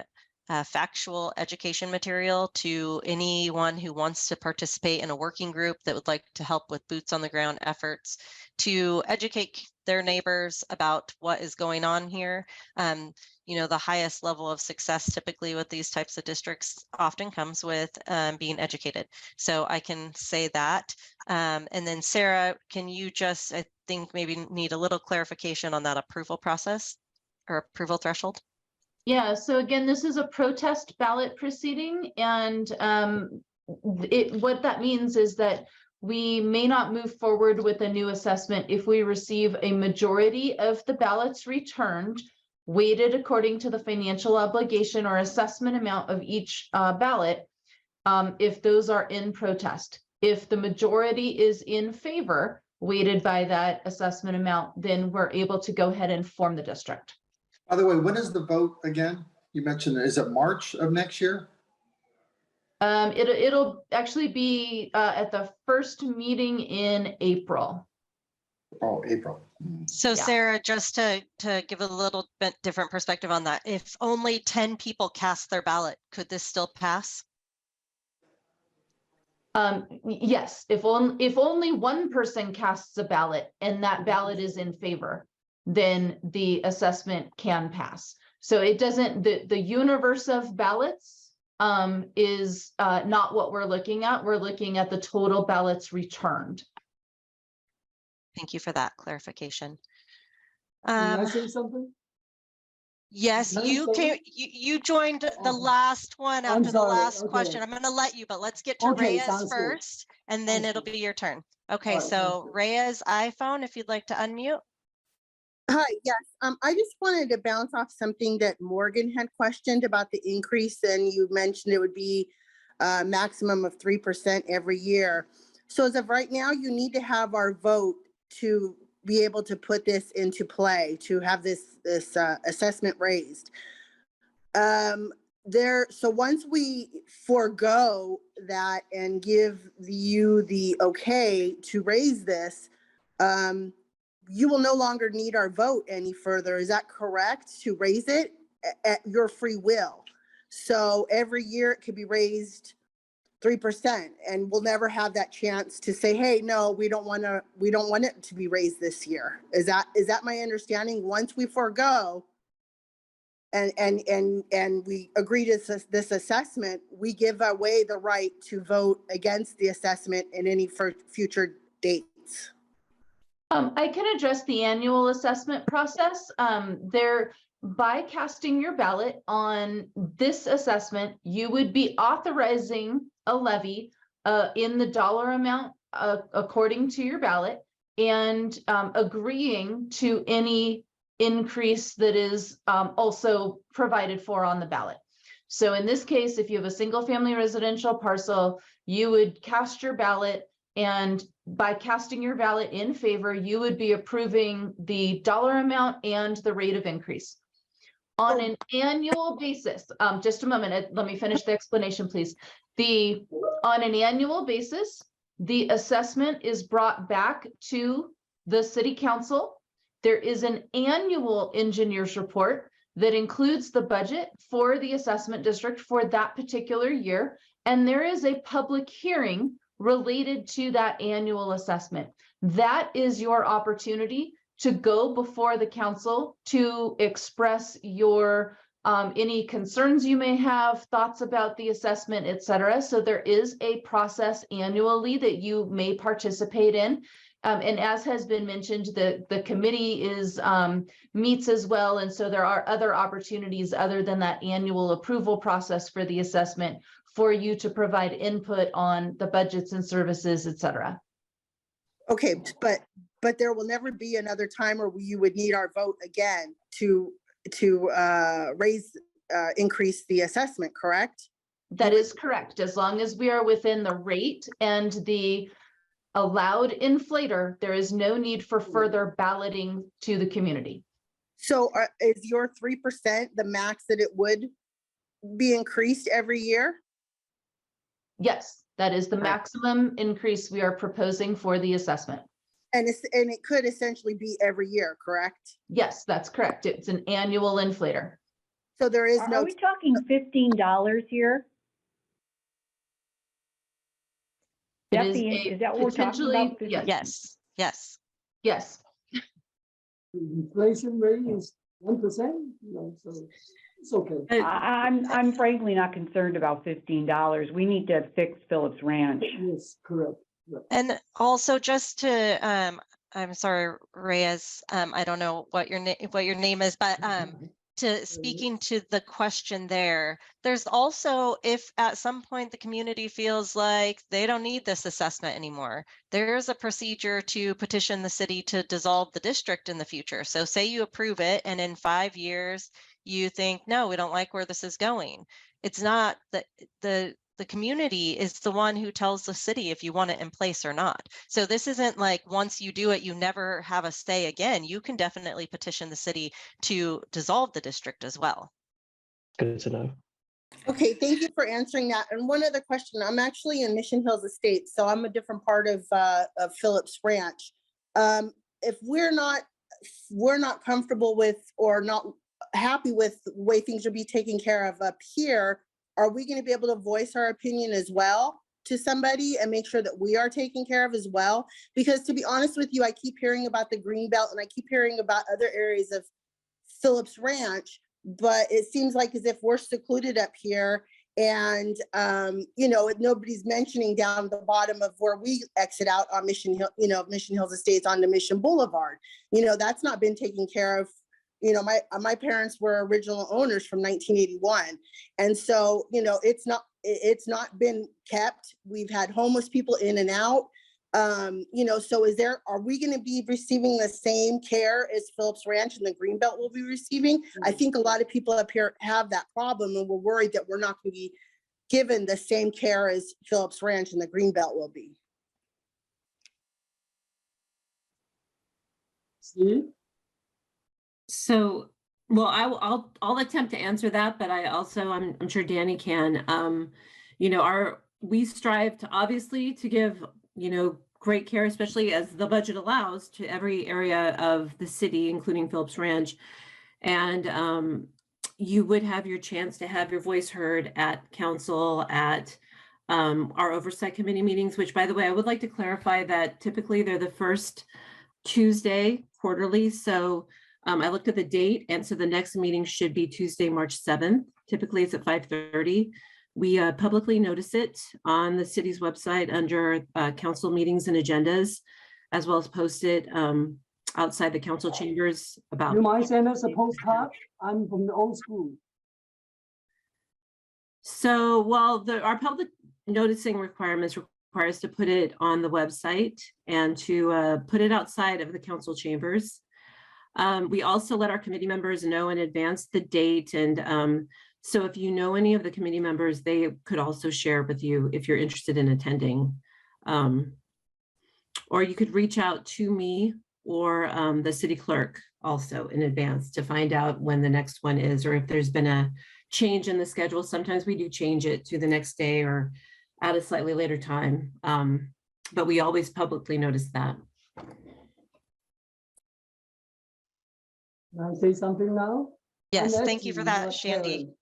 factual education material to anyone who wants to participate in a working group that would like to help with boots on the ground efforts to educate their neighbors about what is going on here. The highest level of success typically with these types of districts often comes with being educated. So I can say that. And then Sarah, can you just, I think maybe need a little clarification on that approval process or approval threshold? Yeah, so again, this is a protest ballot proceeding, and what that means is that we may not move forward with a new assessment if we receive a majority of the ballots returned, weighted according to the financial obligation or assessment amount of each ballot, if those are in protest. If the majority is in favor, weighted by that assessment amount, then we're able to go ahead and form the district. By the way, when is the vote again? You mentioned, is it March of next year? It'll actually be at the first meeting in April. Oh, April. So Sarah, just to give a little bit different perspective on that, if only 10 people cast their ballot, could this still pass? Yes, if only one person casts a ballot and that ballot is in favor, then the assessment can pass. So it doesn't, the universe of ballots is not what we're looking at. We're looking at the total ballots returned. Thank you for that clarification. Can I say something? Yes, you joined the last one after the last question. I'm going to let you, but let's get to Reyes first, and then it'll be your turn. Okay, All right, thank so you. Reyes iPhone, if you'd like to unmute. Hi, yes. I just wanted to bounce off something that Morgan had questioned about the increase, and you mentioned it would be a maximum of 3% every year. So as of right now, you need to have our vote to be able to put this into play, to have this assessment raised. So once we forego that and give you the okay to raise this, you will no longer need our vote any further. Is that correct? To raise it at your free will. So every year it could be raised 3%, and we'll never have that chance to say, hey, no, we don't want it to be raised this year. Is that my understanding? Once we forego and we agree to this assessment, we give away the right to vote against the assessment in any future dates. I can address the annual assessment process. By casting your ballot on this assessment, you would be authorizing a levy in the dollar amount according to your ballot, and agreeing to any increase that is also provided for on the ballot. So in this case, if you have a single family residential parcel, you would cast your ballot, and by casting your ballot in favor, you would be approving the dollar amount and the rate of increase. On an annual basis, just a moment, let me finish the explanation, please. On an annual basis, the assessment is brought back to the city council. There is an annual engineer's report that includes the budget for the assessment district for that particular year, and there is a public hearing related to that annual assessment. That is your opportunity to go before the council to express your any concerns you may have, thoughts about the assessment, etc. So there is a process annually that you may participate in. And as has been mentioned, the committee is meets as well. And so there are other opportunities other than that annual approval process for the assessment for you to provide input on the budgets and services, etc. Okay, but there will never be another time where you would need our vote again to increase the assessment, correct? That is correct. As long as we are within the rate and the allowed inflator, there is no need for further balloting to the community. So is your 3% the max that it would be increased every year? Yes, that is the maximum increase we are proposing for the assessment. And it could essentially be every year, correct? Yes, that's correct. It's an annual inflator. So there is no. Are we talking $15 here? Is that what we're talking about? Yes, yes. Yes. The inflation rate is 1%, you know, so it's okay. I'm frankly not concerned about $15. We need to fix Phillips Ranch. Yes, correct. Right. And also just to, I'm sorry, Reyes, I don't know what your name is, but to speaking to the question there's also, if at some point the community feels like they don't need this assessment anymore, there's a procedure to petition the city to dissolve the district in the future. So say you approve it and in 5 years you think, no, we don't like where this is going. It's not that the community is the one who tells the city if you want it in place or not. So this isn't like once you do it, you never have a say again. You can definitely petition the city to dissolve the district as well. Good to know. Okay, thank you for answering that. And one other question, I'm actually in Mission Hills Estates, so I'm a different part of Phillips Ranch. If we're not comfortable with or not happy with the way things will be taken care of up here, are we going to be able to voice our opinion as well to somebody and make sure that we are taken care of as well? Because to be honest with you, I keep hearing about the Greenbelt and I keep hearing about other areas of Phillips Ranch, but it seems like as if we're secluded up here and, you know, nobody's mentioning down the bottom of where we exit out on Mission Hill, you know, Mission Hills Estates onto Mission Boulevard. You know, that's not been taken care of. You know, my parents were original owners from 1981. And so, you know, it's not been kept. We've had homeless people in and out. You know, so are we going to be receiving the same care as Phillips Ranch and the Greenbelt will be receiving? I think a lot of people up here have that problem, and we're worried that we're not going to be given the same care as Phillips Ranch and the Greenbelt will be. Steve? So, well, I'll attempt to answer that, but I also, I'm sure Danny can. You know, we strive to obviously to give, you know, great care, especially as the budget allows, to every area of the city, including Phillips Ranch. And you would have your chance to have your voice heard at council, at our oversight committee meetings, which, by the way, I would like to clarify that typically they're the first Tuesday quarterly. So I looked at the date, and so the next meeting should be Tuesday, March 7th. Typically it's at 5:30. We publicly notice it on the city's website under council meetings and agendas, as well as post it outside the council chambers about. You might send us a postcard? I'm from the old school. So, well, our public noticing requirements require us to put it on the website and to put it outside of the council chambers. We also let our committee members know in advance the date, and so if you know any of the committee members, they could also share with you if you're interested in attending. Or you could reach out to me or the city clerk also in advance to find out when the next one is, or if there's been a change in the schedule. Sometimes we do change it to the next day or at a slightly later time, but we always publicly notice that. Can I say something now? Yes, I'm thank you for actually that, not Shandy. Karen.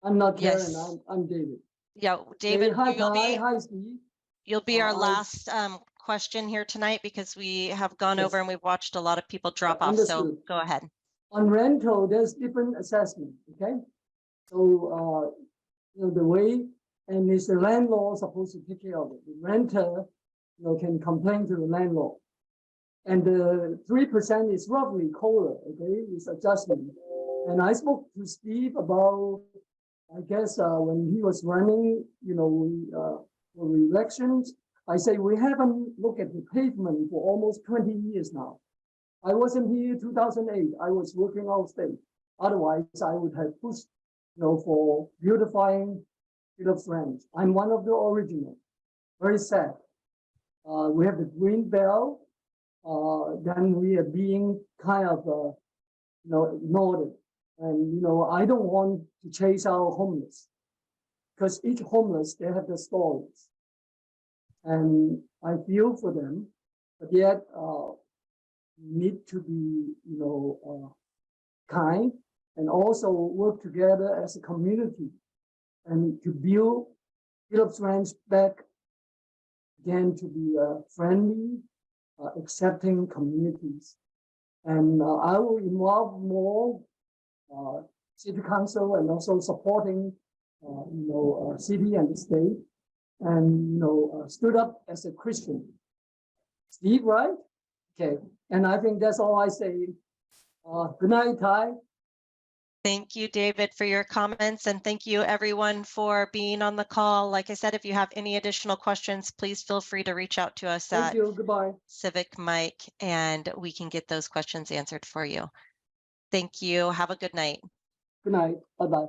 I'm not Karen, Yes. I'm David. Yeah, David, Hi, you'll be, hi, Steve. you'll be our I- last question here tonight because we have gone Yes. over and we've watched a lot of people drop off. So Understood. go ahead. On rental, there's different assessment, okay? So, you know, the way, and it's the landlord supposed to take care of it. The renter, you know, can complain to the landlord. And the 3% is roughly COLA, okay, it's adjustment. And I spoke to Steve about, I guess, when he was running, you know, for elections, I say we haven't looked at the pavement for almost 20 years now. I wasn't here 2008. I was working outstate. Otherwise, I would have pushed, you know, for beautifying Phillips Ranch. I'm one of the original. Very sad. We have the green belt. Then we are being kind of, you know, ignored. And, you know, I don't want to chase our homeless because each homeless, they have their stories. And I feel for them, but yet need to be, you know, kind and also work together as a community and to build Phillips Ranch back again to be friendly, accepting communities. And I will involve more city council and also supporting, you know, city and the state, and, you know, stood up as a Christian. Steve, right? Okay. And I think that's all I say. Good night, Ty. Thank you, David, for your comments, and thank you everyone for being on the call. Like I said, if you have any additional questions, please feel free to reach out to us Thank at you. Goodbye. CivicMic, and we can get those questions answered for you. Thank you. Have a good night. Good night. Bye-bye.